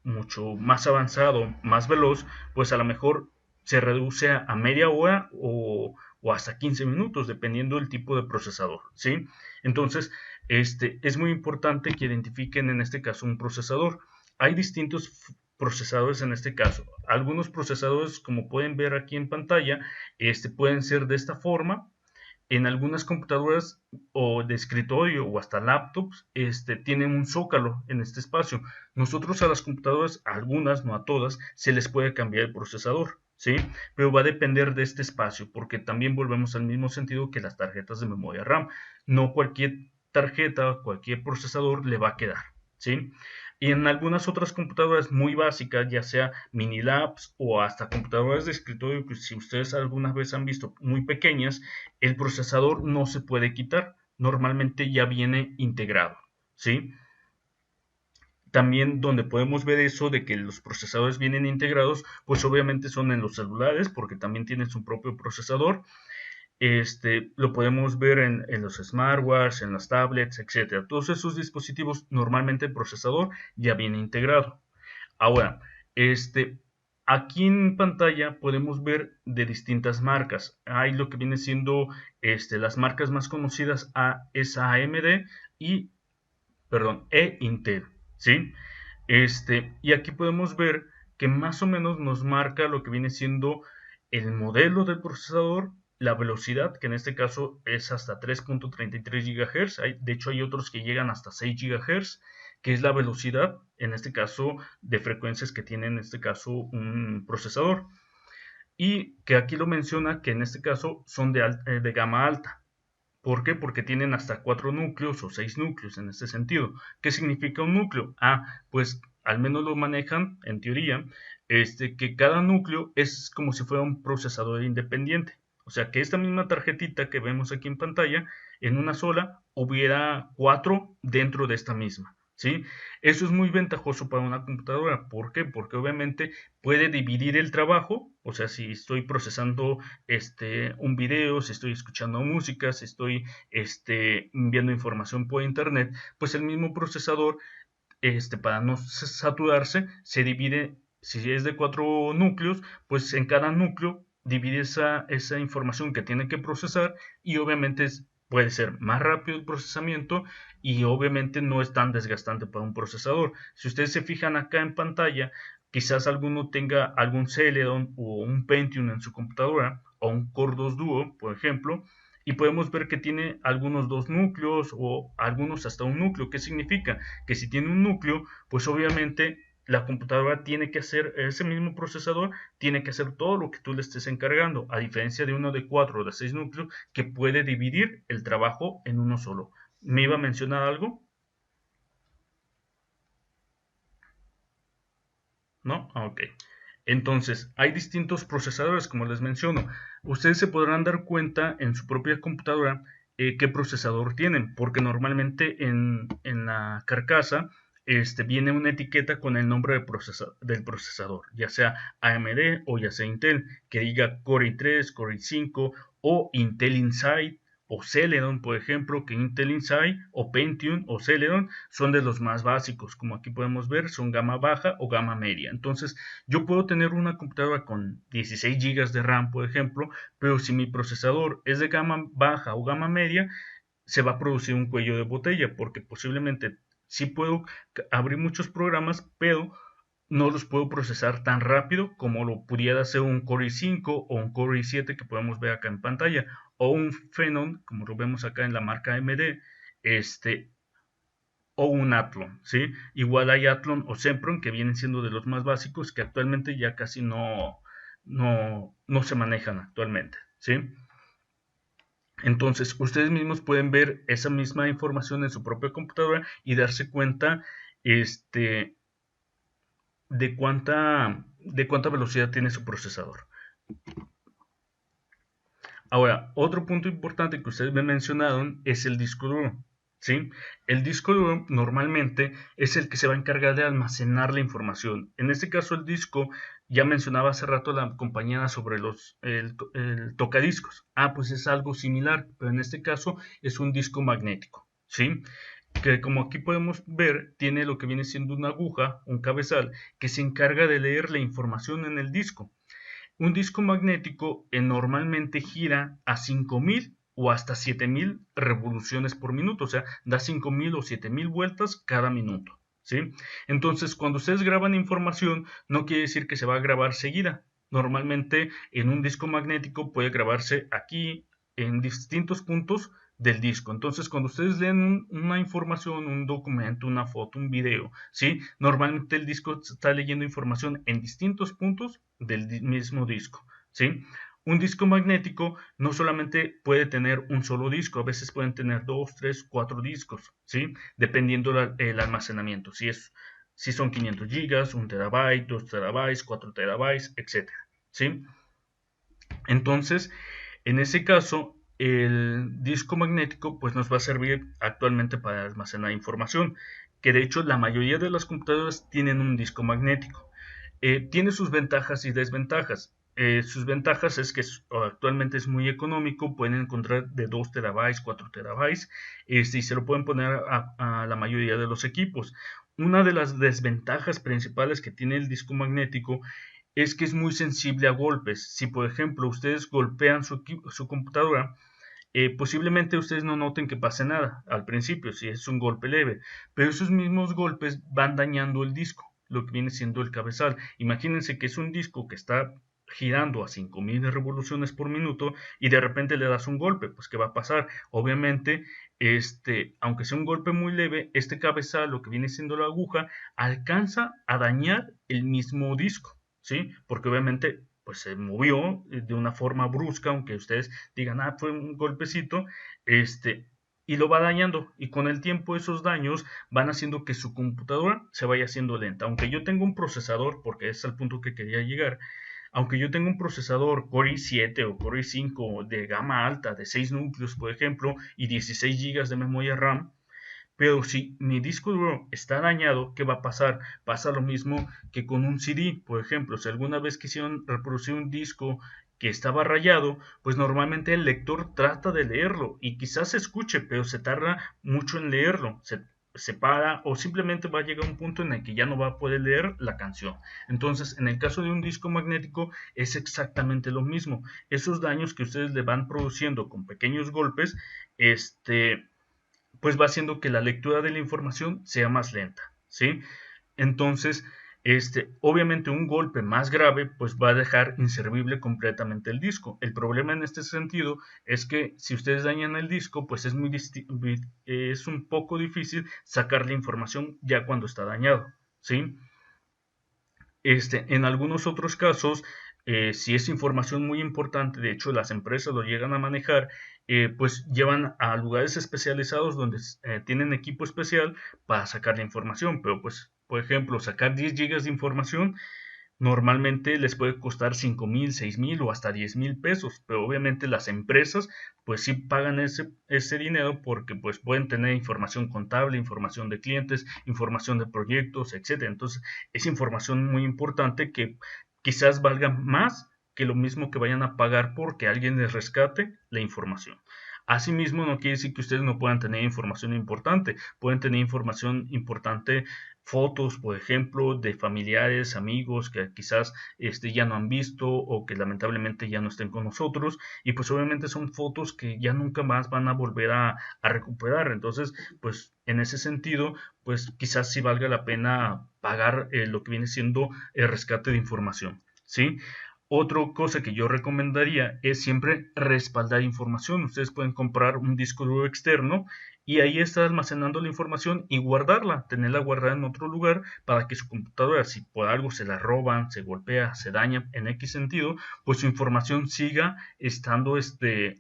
mucho más avanzado, más veloz, pues a lo mejor se reduce a media hora o hasta 15 minutos, dependiendo del tipo de procesador, ¿sí? Entonces, es muy importante que identifiquen en este caso un procesador. Hay distintos procesadores en este caso. Algunos procesadores, como pueden ver aquí en pantalla, pueden ser de esta forma. En algunas computadoras o de escritorio o hasta laptops, tienen un zócalo en este espacio. Nosotros a las computadoras, a algunas, no a todas, se les puede cambiar el procesador, ¿sí? Pero va a depender de este espacio, porque también volvemos al mismo sentido que las tarjetas de memoria RAM. No cualquier tarjeta, cualquier procesador le va a quedar, ¿sí? Y en algunas otras computadoras muy básicas, ya sea mini labs o hasta computadoras de escritorio, que si ustedes alguna vez han visto muy pequeñas, el procesador no se puede quitar. Normalmente ya viene integrado, ¿sí? También donde podemos ver eso de que los procesadores vienen integrados, pues obviamente son en los celulares, porque también tienen su propio procesador. Lo podemos ver en los smartwatches, en las tablets, etcétera. Todos esos dispositivos, normalmente el procesador ya viene integrado. Ahora, aquí en pantalla podemos ver de distintas marcas. Hay lo que viene siendo las marcas más conocidas, es AMD e Intel, ¿sí? Y aquí podemos ver que más o menos nos marca lo que viene siendo el modelo del procesador, la velocidad, que en este caso es hasta 3.33 GHz. De hecho, hay otros que llegan hasta 6 GHz, que es la velocidad, en este caso, de frecuencias que tiene en este caso un procesador. Y que aquí lo menciona que en este caso son de gama alta. ¿Por qué? Porque tienen hasta 4 núcleos o 6 núcleos en este sentido. ¿Qué significa un núcleo? Pues al menos lo manejan, en teoría, que cada núcleo es como si fuera un procesador independiente. O sea, que esta misma tarjetita que vemos aquí en pantalla, en una sola, hubiera 4 dentro de esta misma, ¿sí? Eso es muy ventajoso para una computadora. ¿Por qué? Porque obviamente puede dividir el trabajo. O sea, si estoy procesando un video, si estoy escuchando música, si estoy viendo información por internet, pues el mismo procesador, para no saturarse, se divide. Si es de 4 núcleos, pues en cada núcleo divide esa información que tiene que procesar, y obviamente puede ser más rápido el procesamiento y obviamente no es tan desgastante para un procesador. Si ustedes se fijan acá en pantalla, quizás alguno tenga algún Celeron o un Pentium en su computadora, o un Core 2 Duo, por ejemplo, y podemos ver que tiene algunos 2 núcleos o algunos hasta un núcleo. ¿Qué significa? Que si tiene un núcleo, pues obviamente la computadora tiene que hacer, ese mismo procesador tiene que hacer todo lo que tú le estés encargando, a diferencia de uno de 4 o de 6 núcleos que puede dividir el trabajo en uno solo. ¿Me iba a mencionar algo? ¿No? Ok. Entonces, hay distintos procesadores, como les menciono. Ustedes se podrán dar cuenta en su propia computadora qué procesador tienen, porque normalmente en la carcasa viene una etiqueta con el nombre del procesador, ya sea AMD o ya sea Intel, que diga Core i3, Core i5 o Intel Inside o Celeron, por ejemplo, que Intel Inside o Pentium o Celeron son de los más básicos. Como aquí podemos ver, son gama baja o gama media. Entonces, yo puedo tener una computadora con 16 GB de RAM, por ejemplo, pero si mi procesador es de gama baja o gama media, se va a producir un cuello de botella, porque posiblemente sí puedo abrir muchos programas, pero no los puedo procesar tan rápido como lo pudiera hacer un Core i5 o un Core i7 que podemos ver acá en pantalla, o un Phenom, como lo vemos acá en la marca AMD, o un Athlon, ¿sí? Igual hay Athlon o Sempron, que vienen siendo de los más básicos, que actualmente ya casi no se manejan actualmente, ¿sí? Entonces, ustedes mismos pueden ver esa misma información en su propia computadora y darse cuenta de cuánta velocidad tiene su procesador. Ahora, otro punto importante que ustedes me mencionaron es el disco duro, ¿sí? El disco duro normalmente es el que se va a encargar de almacenar la información. En este caso, el disco, ya mencionaba hace rato la compañera sobre el tocadiscos. Pues es algo similar, pero en este caso es un disco magnético, ¿sí? Que como aquí podemos ver, tiene lo que viene siendo una aguja, un cabezal, que se encarga de leer la información en el disco. Un disco magnético normalmente gira a 5000 o hasta 7000 revoluciones por minuto, o sea, da 5000 o 7000 vueltas cada minuto, ¿sí? Entonces, cuando ustedes graban información, no quiere decir que se va a grabar seguida. Normalmente, en un disco magnético puede grabarse aquí en distintos puntos del disco. Entonces, cuando ustedes leen una información, un documento, una foto, un video, ¿sí? Normalmente el disco está leyendo información en distintos puntos del mismo disco, ¿sí? Un disco magnético no solamente puede tener un solo disco, a veces pueden tener 2, 3, 4 discos, ¿sí? Dependiendo el almacenamiento, si son 500 gigas, 1 terabyte, 2 terabytes, 4 terabytes, etc., ¿sí? Entonces, en ese caso, el disco magnético pues nos va a servir actualmente para almacenar información, que de hecho la mayoría de las computadoras tienen un disco magnético. Tiene sus ventajas y desventajas. Sus ventajas es que actualmente es muy económico, pueden encontrar de 2 terabytes, 4 terabytes, y se lo pueden poner a la mayoría de los equipos. Una de las desventajas principales que tiene el disco magnético es que es muy sensible a golpes. Si por ejemplo ustedes golpean su computadora, posiblemente ustedes no noten que pase nada al principio, si es un golpe leve, pero esos mismos golpes van dañando el disco, lo que viene siendo el cabezal. Imagínense que es un disco que está girando a 5000 revoluciones por minuto y de repente le das un golpe, pues ¿qué va a pasar? Obviamente, aunque sea un golpe muy leve, este cabezal, lo que viene siendo la aguja, alcanza a dañar el mismo disco, ¿sí? Porque obviamente pues se movió de una forma brusca, aunque ustedes digan, fue un golpecito, y lo va dañando, y con el tiempo esos daños van haciendo que su computadora se vaya haciendo lenta. Aunque yo tenga un procesador, porque es al punto que quería llegar, aunque yo tenga un procesador Core i7 o Core i5 de gama alta, de 6 núcleos, por ejemplo, y 16 GB de memoria RAM, pero si mi disco duro está dañado, ¿qué va a pasar? Pasa lo mismo que con un CD, por ejemplo. Si alguna vez quisieron reproducir un disco que estaba rayado, pues normalmente el lector trata de leerlo y quizás se escuche, pero se tarda mucho en leerlo. Se para o simplemente va a llegar a un punto en el que ya no va a poder leer la canción. Entonces, en el caso de un disco magnético es exactamente lo mismo. Esos daños que ustedes le van produciendo con pequeños golpes, pues va haciendo que la lectura de la información sea más lenta, ¿sí? Entonces, obviamente un golpe más grave pues va a dejar inservible completamente el disco. El problema en este sentido es que si ustedes dañan el disco, pues es un poco difícil sacar la información ya cuando está dañado, ¿sí? En algunos otros casos, si es información muy importante, de hecho las empresas lo llegan a manejar, pues llevan a lugares especializados donde tienen equipo especial para sacar la información, pero pues, por ejemplo, sacar 10 gigas de información normalmente les puede costar 5000, 6000 o hasta 10,000 pesos, pero obviamente las empresas pues sí pagan ese dinero porque pues pueden tener información contable, información de clientes, información de proyectos, etcétera. Entonces es información muy importante que quizás valga más que lo mismo que vayan a pagar porque alguien les rescate la información. Asimismo, no quiere decir que ustedes no puedan tener información importante. Pueden tener información importante, fotos, por ejemplo, de familiares, amigos que quizás ya no han visto o que lamentablemente ya no estén con nosotros. Y pues obviamente son fotos que ya nunca más van a volver a recuperar. Entonces, pues en ese sentido, pues quizás sí valga la pena pagar lo que viene siendo el rescate de información, ¿sí? Otra cosa que yo recomendaría es siempre respaldar información. Ustedes pueden comprar un disco duro externo y ahí está almacenando la información y guardarla, tenerla guardada en otro lugar para que su computadora, si por algo se la roban, se golpea, se daña en X sentido, pues su información siga estando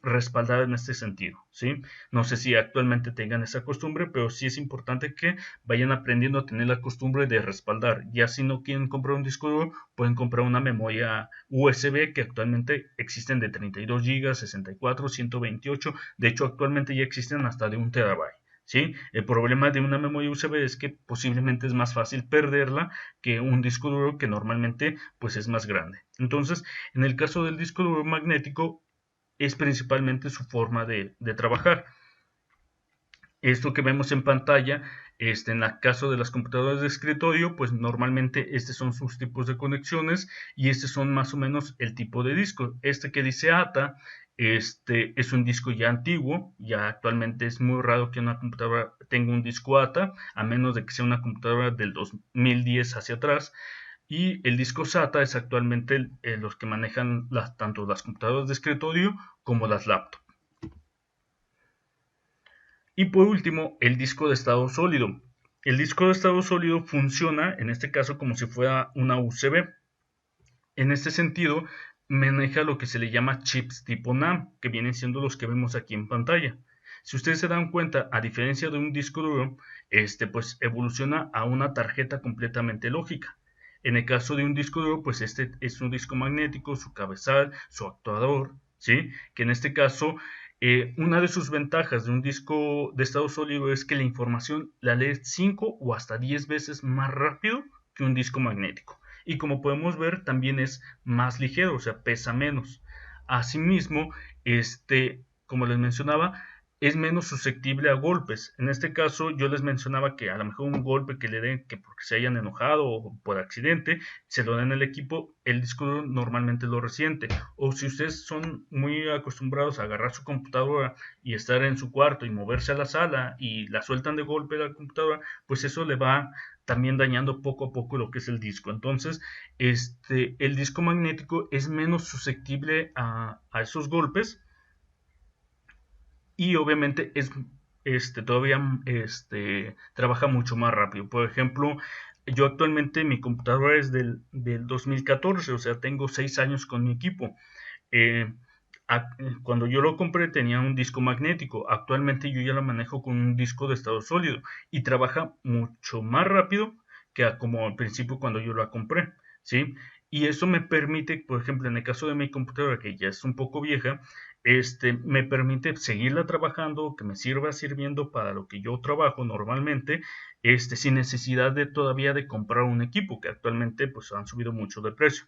respaldada en este sentido, ¿sí? No sé si actualmente tengan esa costumbre, pero sí es importante que vayan aprendiendo a tener la costumbre de respaldar. Ya si no quieren comprar un disco duro, pueden comprar una memoria USB que actualmente existen de 32 GB, 64, 128. De hecho, actualmente ya existen hasta de 1 TB. ¿Sí? El problema de una memoria USB es que posiblemente es más fácil perderla que un disco duro que normalmente pues es más grande. Entonces, en el caso del disco duro magnético es principalmente su forma de trabajar. Esto que vemos en pantalla, en el caso de las computadoras de escritorio, pues normalmente estos son sus tipos de conexiones y estos son más o menos el tipo de disco. Este que dice ATA, es un disco ya antiguo, ya actualmente es muy raro que una computadora tenga un disco ATA, a menos de que sea una computadora del 2010 hacia atrás. Y el disco SATA es actualmente los que manejan tanto las computadoras de escritorio como las laptops. Y por último, el disco de estado sólido. El disco de estado sólido funciona, en este caso, como si fuera una USB. En este sentido, maneja lo que se le llama chips tipo NAND, que vienen siendo los que vemos aquí en pantalla. Si ustedes se dan cuenta, a diferencia de un disco duro, pues evoluciona a una tarjeta completamente lógica. En el caso de un disco duro, pues este es un disco magnético, su cabezal, su actuador, ¿sí? Que en este caso, una de sus ventajas de un disco de estado sólido es que la información la lee 5 o hasta 10 veces más rápido que un disco magnético. Y como podemos ver, también es más ligero, o sea, pesa menos. Asimismo, como les mencionaba, es menos susceptible a golpes. En este caso, yo les mencionaba que a lo mejor un golpe que le den, que porque se hayan enojado o por accidente, se lo den al equipo, el disco duro normalmente lo resiente. O si ustedes son muy acostumbrados a agarrar su computadora y estar en su cuarto y moverse a la sala y la sueltan de golpe la computadora, pues eso le va también dañando poco a poco lo que es el disco. Entonces, el disco magnético es menos susceptible a esos golpes y obviamente es todavía trabaja mucho más rápido. Por ejemplo, yo actualmente mi computadora es del 2014, o sea, tengo 6 años con mi equipo. Eh, Cuando yo lo compré tenía un disco magnético, actualmente yo ya lo manejo con un disco de estado sólido y trabaja mucho más rápido que como al principio cuando yo la compré, ¿sí? Y eso me permite, por ejemplo, en el caso de mi computadora, que ya es un poco vieja, me permite seguirla trabajando, que me sirva sirviendo para lo que yo trabajo normalmente, sin necesidad de todavía de comprar un equipo, que actualmente pues han subido mucho de precio.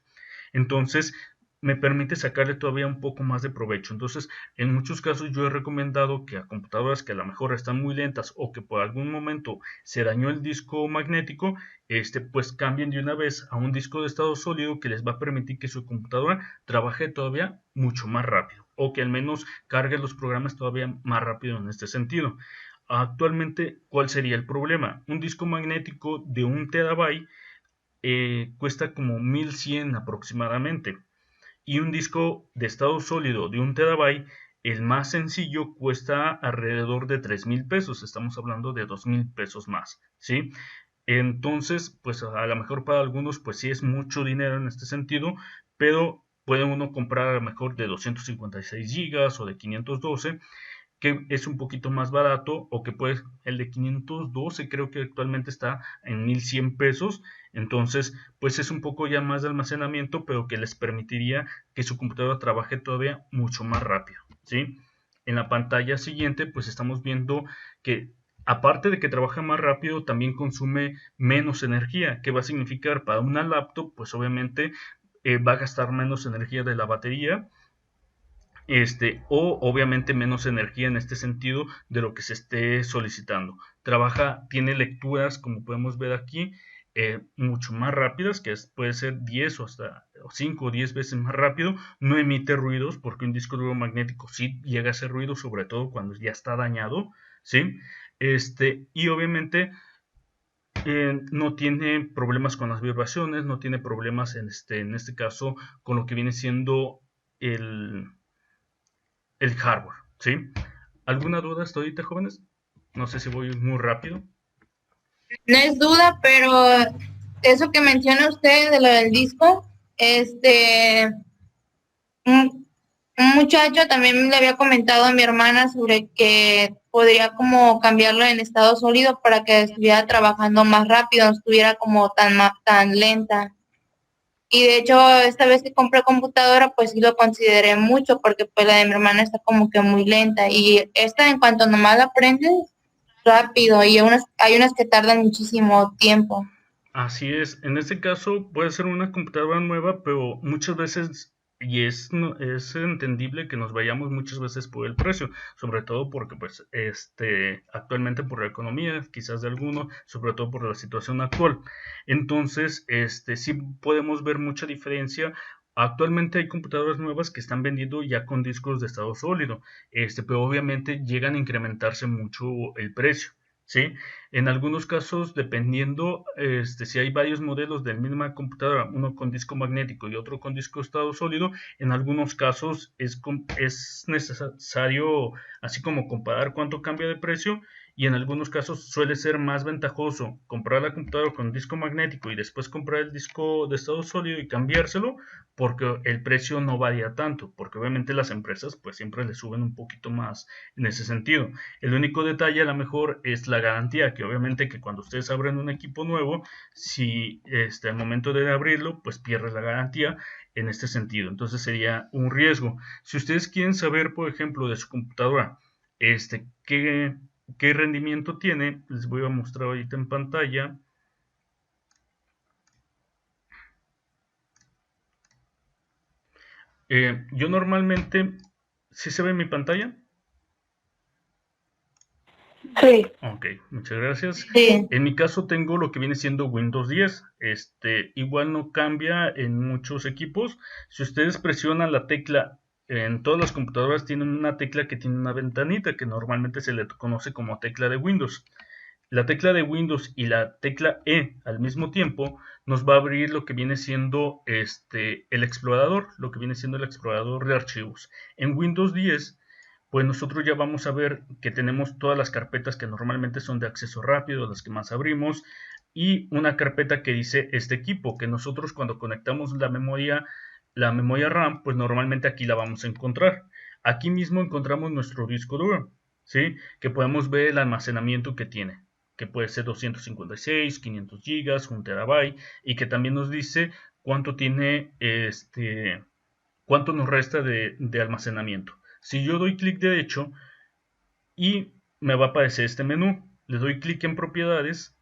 Entonces, me permite sacarle todavía un poco más de provecho. Entonces, en muchos casos yo he recomendado que a computadoras que a lo mejor están muy lentas o que por algún momento se dañó el disco magnético, pues cambien de una vez a un disco de estado sólido que les va a permitir que su computadora trabaje todavía mucho más rápido o que al menos cargue los programas todavía más rápido en este sentido. Actualmente, ¿cuál sería el problema? Un disco magnético de 1 terabyte cuesta como 1100 aproximadamente. Y un disco de estado sólido de 1 terabyte, el más sencillo, cuesta alrededor de 3,000 pesos. Estamos hablando de 2,000 pesos más, ¿sí? Entonces, pues a lo mejor para algunos, pues sí es mucho dinero en este sentido, pero puede uno comprar a lo mejor de 256 gigas o de 512, que es un poquito más barato, o que pues el de 512 creo que actualmente está en 1100 pesos. Entonces pues es un poco ya más de almacenamiento, pero que les permitiría que su computadora trabaje todavía mucho más rápido, ¿sí? En la pantalla siguiente pues estamos viendo que aparte de que trabaja más rápido, también consume menos energía. ¿Qué va a significar? Para una laptop pues obviamente va a gastar menos energía de la batería, o obviamente menos energía en este sentido de lo que se esté solicitando. Tiene lecturas, como podemos ver aquí, mucho más rápidas, que puede ser 10 o hasta 5 o 10 veces más rápido. No emite ruidos, porque un disco duro magnético sí llega a hacer ruido, sobre todo cuando ya está dañado, ¿sí? Y obviamente no tiene problemas con las vibraciones, no tiene problemas en este caso con lo que viene siendo el hardware, ¿sí? ¿Alguna duda hasta ahorita, jóvenes? No sé si voy muy rápido. No es duda, pero eso que menciona usted de lo del disco, un muchacho también le había comentado a mi hermana sobre que podría como cambiarlo en estado sólido para que estuviera trabajando más rápido, no estuviera como tan lenta. Y de hecho, esta vez que compré computadora, pues sí lo consideré mucho, porque pues la de mi hermana está como que muy lenta. Y esta, en cuanto nomás la aprendes, rápido. Y hay unas que tardan muchísimo tiempo. Así es, en este caso puede ser una computadora nueva, pero muchas veces, y es entendible que nos vayamos muchas veces por el precio, sobre todo porque pues actualmente por la economía, quizás de alguno, sobre todo por la situación actual. Entonces, sí podemos ver mucha diferencia. Actualmente hay computadoras nuevas que están vendiendo ya con discos de estado sólido, pero obviamente llegan a incrementarse mucho el precio. ¿Sí? En algunos casos, dependiendo si hay varios modelos de la misma computadora, uno con disco magnético y otro con disco estado sólido, en algunos casos es necesario así como comparar cuánto cambia de precio, y en algunos casos suele ser más ventajoso comprar la computadora con disco magnético y después comprar el disco de estado sólido y cambiárselo, porque el precio no varía tanto, porque obviamente las empresas pues siempre le suben un poquito más en ese sentido. El único detalle a lo mejor es la garantía, que obviamente que cuando ustedes abren un equipo nuevo, si al momento de abrirlo, pues pierde la garantía en este sentido. Entonces sería un riesgo. Si ustedes quieren saber, por ejemplo, de su computadora, qué rendimiento tiene, les voy a mostrar ahorita en pantalla. Yo normalmente, ¿sí se ve mi pantalla? Sí. Ok, muchas gracias. Sí. En mi caso tengo lo que viene siendo Windows 10. Igual no cambia en muchos equipos. Si ustedes presionan la tecla, en todas las computadoras tienen una tecla que tiene una ventanita que normalmente se le conoce como tecla de Windows. La tecla de Windows y la tecla E al mismo tiempo nos va a abrir lo que viene siendo el explorador, lo que viene siendo el explorador de archivos. En Windows 10 pues nosotros ya vamos a ver que tenemos todas las carpetas que normalmente son de acceso rápido, las que más abrimos, y una carpeta que dice este equipo, que nosotros cuando conectamos la memoria RAM, pues normalmente aquí la vamos a encontrar. Aquí mismo encontramos nuestro disco duro, ¿sí? Que podemos ver el almacenamiento que tiene, que puede ser 256, 500 gigas, 1 terabyte, y que también nos dice cuánto tiene cuánto nos resta de almacenamiento. Si yo doy clic derecho y me va a aparecer este menú, le doy clic en propiedades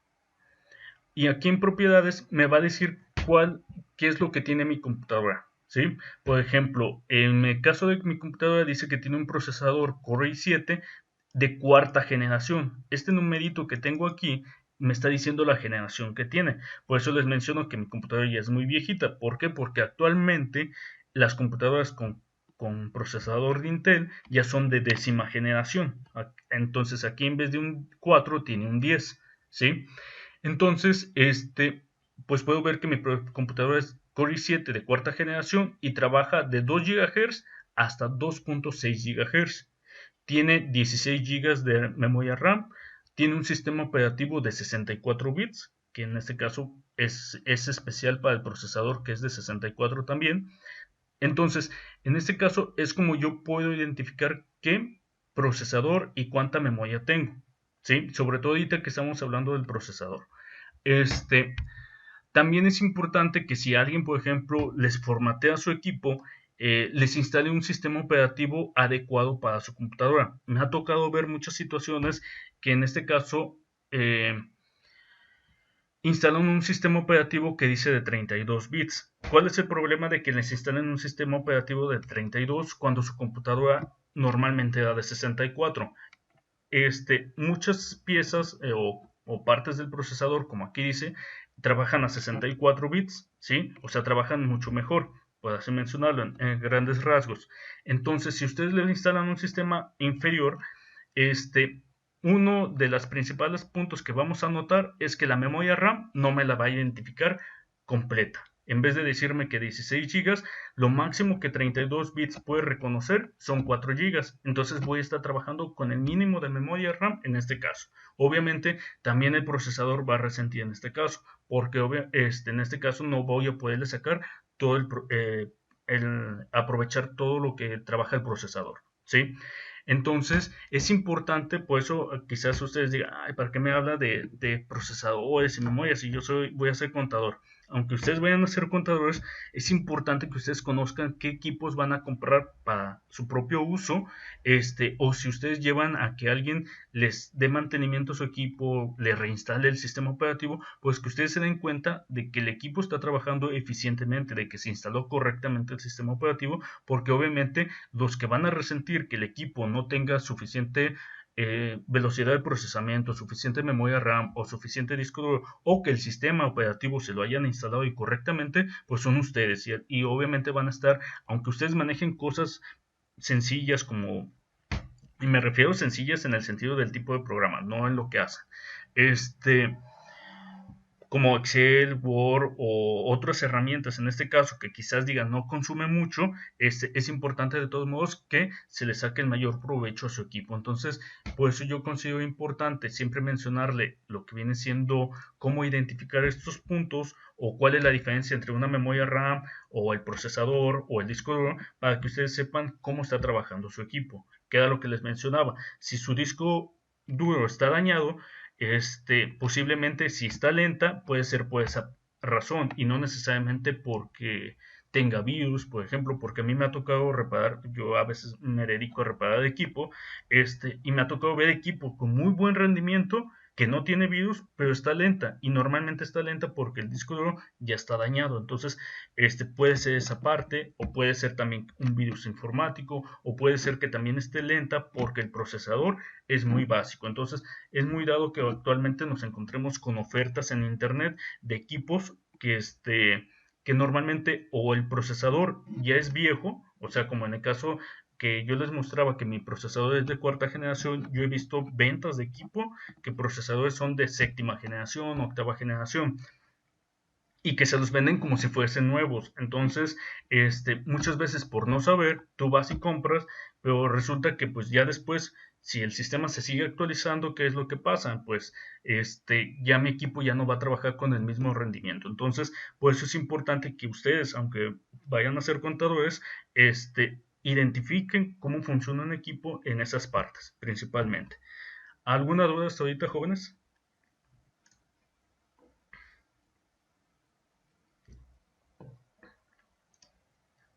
y aquí en propiedades me va a decir qué es lo que tiene mi computadora, ¿sí? Por ejemplo, en el caso de mi computadora dice que tiene un procesador Core i7 de cuarta generación. Este numerito que tengo aquí me está diciendo la generación que tiene. Por eso les menciono que mi computadora ya es muy viejita. ¿Por qué? Porque actualmente las computadoras con procesador de Intel ya son de décima generación. Entonces aquí en vez de un 4 tiene un 10, ¿sí? Entonces, pues puedo ver que mi computadora es Core i7 de cuarta generación y trabaja de 2 GHz hasta 2.6 GHz. Tiene 16 GB de memoria RAM, tiene un sistema operativo de 64 bits, que en este caso es especial para el procesador, que es de 64 también. Entonces, en este caso es como yo puedo identificar qué procesador y cuánta memoria tengo, ¿sí? Sobre todo ahorita que estamos hablando del procesador. También es importante que si alguien, por ejemplo, les formatea su equipo, les instale un sistema operativo adecuado para su computadora. Me ha tocado ver muchas situaciones que en este caso instalan un sistema operativo que dice de 32 bits. ¿Cuál es el problema de que les instalen un sistema operativo de 32 cuando su computadora normalmente era de 64? Muchas piezas o partes del procesador, como aquí dice, trabajan a 64 bits, ¿sí? O sea, trabajan mucho mejor, por así mencionarlo en grandes rasgos. Entonces, si ustedes le instalan un sistema inferior, uno de los principales puntos que vamos a notar es que la memoria RAM no me la va a identificar completa. En vez de decirme que 16 GB, lo máximo que 32 bits puede reconocer son 4 GB. Entonces voy a estar trabajando con el mínimo de memoria RAM en este caso. Obviamente también el procesador va a resentir en este caso, porque en este caso no voy a poderle sacar todo aprovechar todo lo que trabaja el procesador, ¿sí? Entonces es importante, por eso quizás ustedes digan, ay, ¿para qué me habla de procesadores y memorias si yo voy a ser contador? Aunque ustedes vayan a ser contadores, es importante que ustedes conozcan qué equipos van a comprar para su propio uso, o si ustedes llevan a que alguien les dé mantenimiento a su equipo, le reinstale el sistema operativo, pues que ustedes se den cuenta de que el equipo está trabajando eficientemente, de que se instaló correctamente el sistema operativo, porque obviamente los que van a resentir que el equipo no tenga suficiente velocidad de procesamiento, suficiente memoria RAM o suficiente disco duro, o que el sistema operativo se lo hayan instalado correctamente, pues son ustedes, y obviamente van a estar, aunque ustedes manejen cosas sencillas como, y me refiero sencillas en el sentido del tipo de programa, no en lo que hacen, como Excel, Word o otras herramientas, en este caso que quizás digan no consume mucho, es importante de todos modos que se le saque el mayor provecho a su equipo. Entonces, por eso yo considero importante siempre mencionarle lo que viene siendo cómo identificar estos puntos o cuál es la diferencia entre una memoria RAM o el procesador o el disco duro, para que ustedes sepan cómo está trabajando su equipo. Queda lo que les mencionaba, si su disco duro está dañado, posiblemente si está lenta puede ser por esa razón y no necesariamente porque tenga virus, por ejemplo, porque a mí me ha tocado reparar, yo a veces me dedico a reparar equipo, y me ha tocado ver equipo con muy buen rendimiento que no tiene virus, pero está lenta, y normalmente está lenta porque el disco duro ya está dañado. Entonces, puede ser esa parte, o puede ser también un virus informático, o puede ser que también esté lenta porque el procesador es muy básico. Entonces, es muy dado que actualmente nos encontremos con ofertas en internet de equipos que normalmente o el procesador ya es viejo, o sea, como en el caso que yo les mostraba que mi procesador es de cuarta generación, yo he visto ventas de equipo que procesadores son de séptima generación, octava generación, y que se los venden como si fuesen nuevos. Entonces, muchas veces por no saber, tú vas y compras, pero resulta que pues ya después, si el sistema se sigue actualizando, ¿qué es lo que pasa? Pues ya mi equipo ya no va a trabajar con el mismo rendimiento. Entonces, por eso es importante que ustedes, aunque vayan a ser contadores, identifiquen cómo funciona un equipo en esas partes, principalmente. ¿Alguna duda hasta ahorita, jóvenes?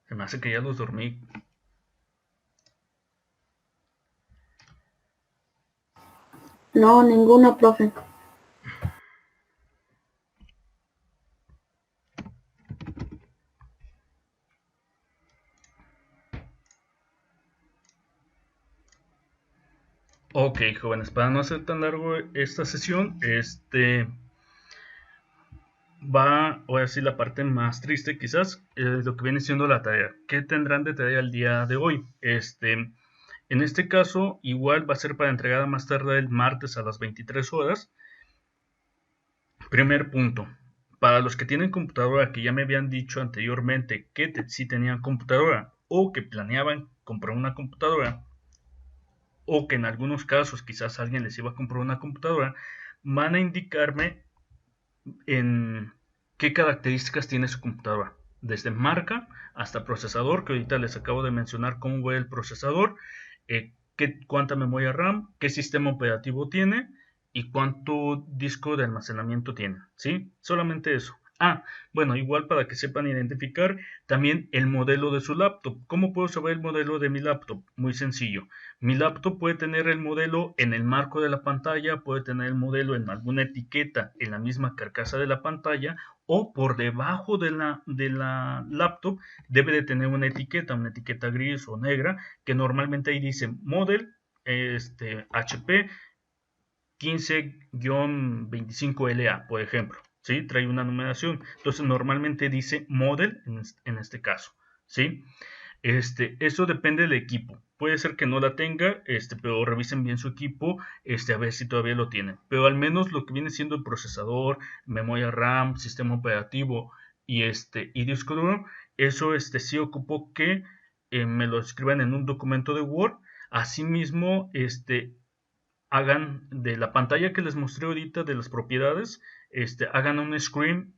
Se me hace que ya los dormí. No, ninguna, profe. Ok, jóvenes, para no hacer tan largo esta sesión, va, voy a decir la parte más triste quizás, lo que viene siendo la tarea. ¿Qué tendrán de tarea el día de hoy? En este caso, igual va a ser para entregada más tarde el martes a las 23 horas. Primer punto. Para los que tienen computadora, que ya me habían dicho anteriormente que sí tenían computadora o que planeaban comprar una computadora, o que en algunos casos quizás alguien les iba a comprar una computadora, van a indicarme en qué características tiene su computadora, desde marca hasta procesador, que ahorita les acabo de mencionar cómo va el procesador, cuánta memoria RAM, qué sistema operativo tiene y cuánto disco de almacenamiento tiene, ¿sí? Solamente eso. Bueno, igual para que sepan identificar también el modelo de su laptop. ¿Cómo puedo saber el modelo de mi laptop? Muy sencillo. Mi laptop puede tener el modelo en el marco de la pantalla, puede tener el modelo en alguna etiqueta en la misma carcasa de la pantalla, o por debajo de la laptop debe de tener una etiqueta gris o negra, que normalmente ahí dice Model HP 15-25LA, por ejemplo. ¿Sí? Trae una numeración. Entonces normalmente dice Model en este caso. ¿Sí? Eso depende del equipo. puede ser que no la tenga, pero revisen bien su equipo, a ver si todavía lo tienen. Pero al menos lo que viene siendo el procesador, memoria RAM, sistema operativo y disco duro, eso sí ocupo que me lo escriban en un documento de Word. Asimismo, hagan de la pantalla que les mostré ahorita de las propiedades, hagan un screen,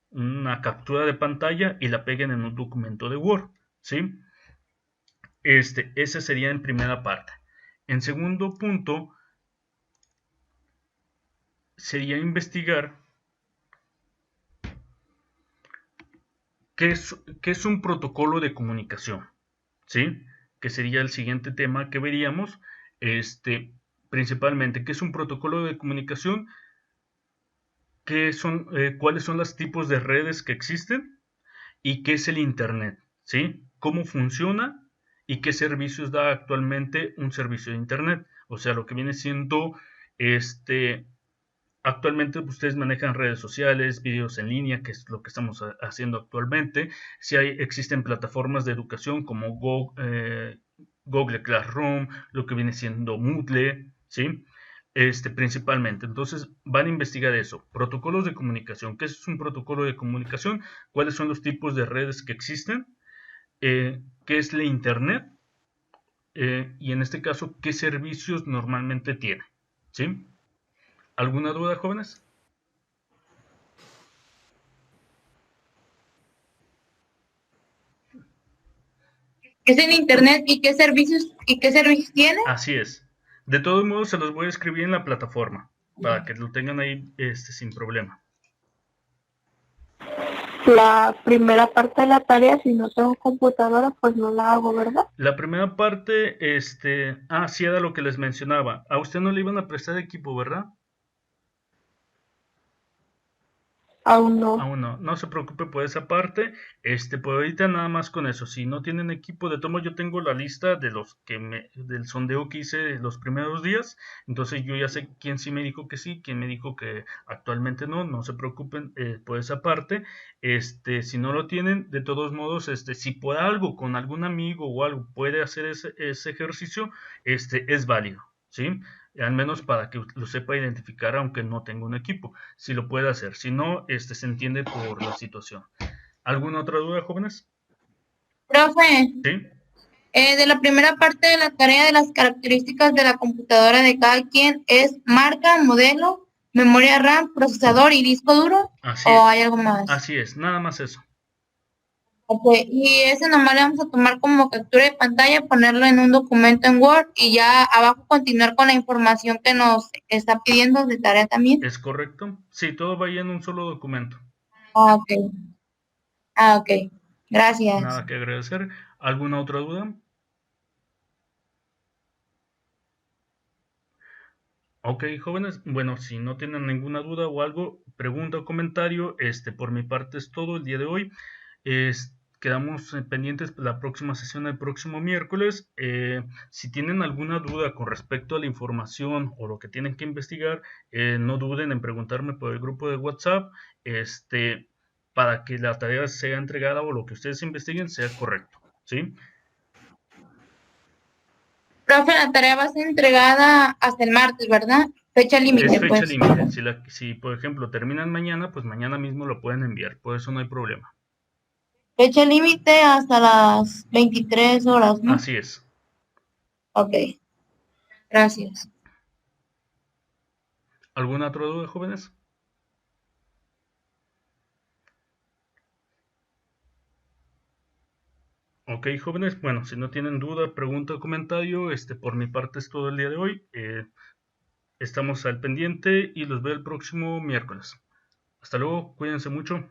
una captura de pantalla y la peguen en un documento de Word, ¿sí? Ese sería en primera parte. En segundo punto, sería investigar qué es un protocolo de comunicación, ¿sí? Que sería el siguiente tema que veríamos, principalmente, ¿qué es un protocolo de comunicación? ¿Cuáles son los tipos de redes que existen? ¿Y qué es el Internet? ¿Sí? ¿Cómo funciona? ¿Y qué servicios da actualmente un servicio de Internet? O sea, lo que viene siendo, actualmente ustedes manejan redes sociales, videos en línea, que es lo que estamos haciendo actualmente. Si existen plataformas de educación como Google Classroom, lo que viene siendo Moodle, ¿sí? Principalmente. Entonces van a investigar eso. Protocolos de comunicación. ¿Qué es un protocolo de comunicación? ¿Cuáles son los tipos de redes que existen? ¿Qué es la Internet? Y en este caso, ¿qué servicios normalmente tiene? ¿Sí? ¿Alguna duda, jóvenes? ¿Es en Internet y qué servicios tiene? Así es. De todos modos, se los voy a escribir en la plataforma para que lo tengan ahí sin problema. La primera parte de la tarea, si no tengo computadora, pues no la hago, ¿verdad? La primera parte, sí era lo que les mencionaba. A usted no le iban a prestar equipo, ¿verdad? Aún no. Aún no, no se preocupe por esa parte, por ahorita nada más con eso. Si no tienen equipo, de tomo yo tengo la lista de los del sondeo que hice los primeros días, entonces yo ya sé quién sí me dijo que sí, quién me dijo que actualmente no, no se preocupen por esa parte. Si no lo tienen, de todos modos, si por algo, con algún amigo o algo puede hacer ese ejercicio, es válido, ¿sí? Al menos para que lo sepa identificar aunque no tenga un equipo, si lo puede hacer, si no, se entiende por la situación. ¿Alguna otra duda, jóvenes? Profe, ¿Sí? de la primera parte de la tarea de las características de la computadora de cada quien es marca, modelo, memoria RAM, procesador y disco duro, ¿o hay algo más? Así es, nada más eso. Okay. Y ese nomás le vamos a tomar como captura de pantalla, ponerlo en un documento en Word y ya abajo continuar con la información que nos está pidiendo de tarea también. ¿Es correcto? Sí, todo va ahí en un solo documento. Ok. Ok. Gracias. Nada que agradecer. ¿Alguna otra duda? Ok, jóvenes, bueno, si no tienen ninguna duda o algo, pregunta o comentario, por mi parte es todo el día de hoy. Quedamos pendientes la próxima sesión el próximo miércoles. Si tienen alguna duda con respecto a la información o lo que tienen que investigar, no duden en preguntarme por el grupo de WhatsApp, para que la tarea sea entregada o lo que ustedes investiguen sea correcto, ¿sí? Profe, la tarea va a ser entregada hasta el martes, ¿verdad? Fecha límite. Es fecha límite. Si, por ejemplo, terminan mañana, pues mañana mismo lo pueden enviar. Por eso no hay problema. Fecha límite hasta las 23 horas, ¿no? Así es. Ok. Gracias. ¿Alguna otra duda, jóvenes? Ok, jóvenes, bueno, si no tienen duda, pregunta o comentario, por mi parte es todo el día de hoy. Estamos al pendiente y los veo el próximo miércoles. Hasta luego, cuídense mucho.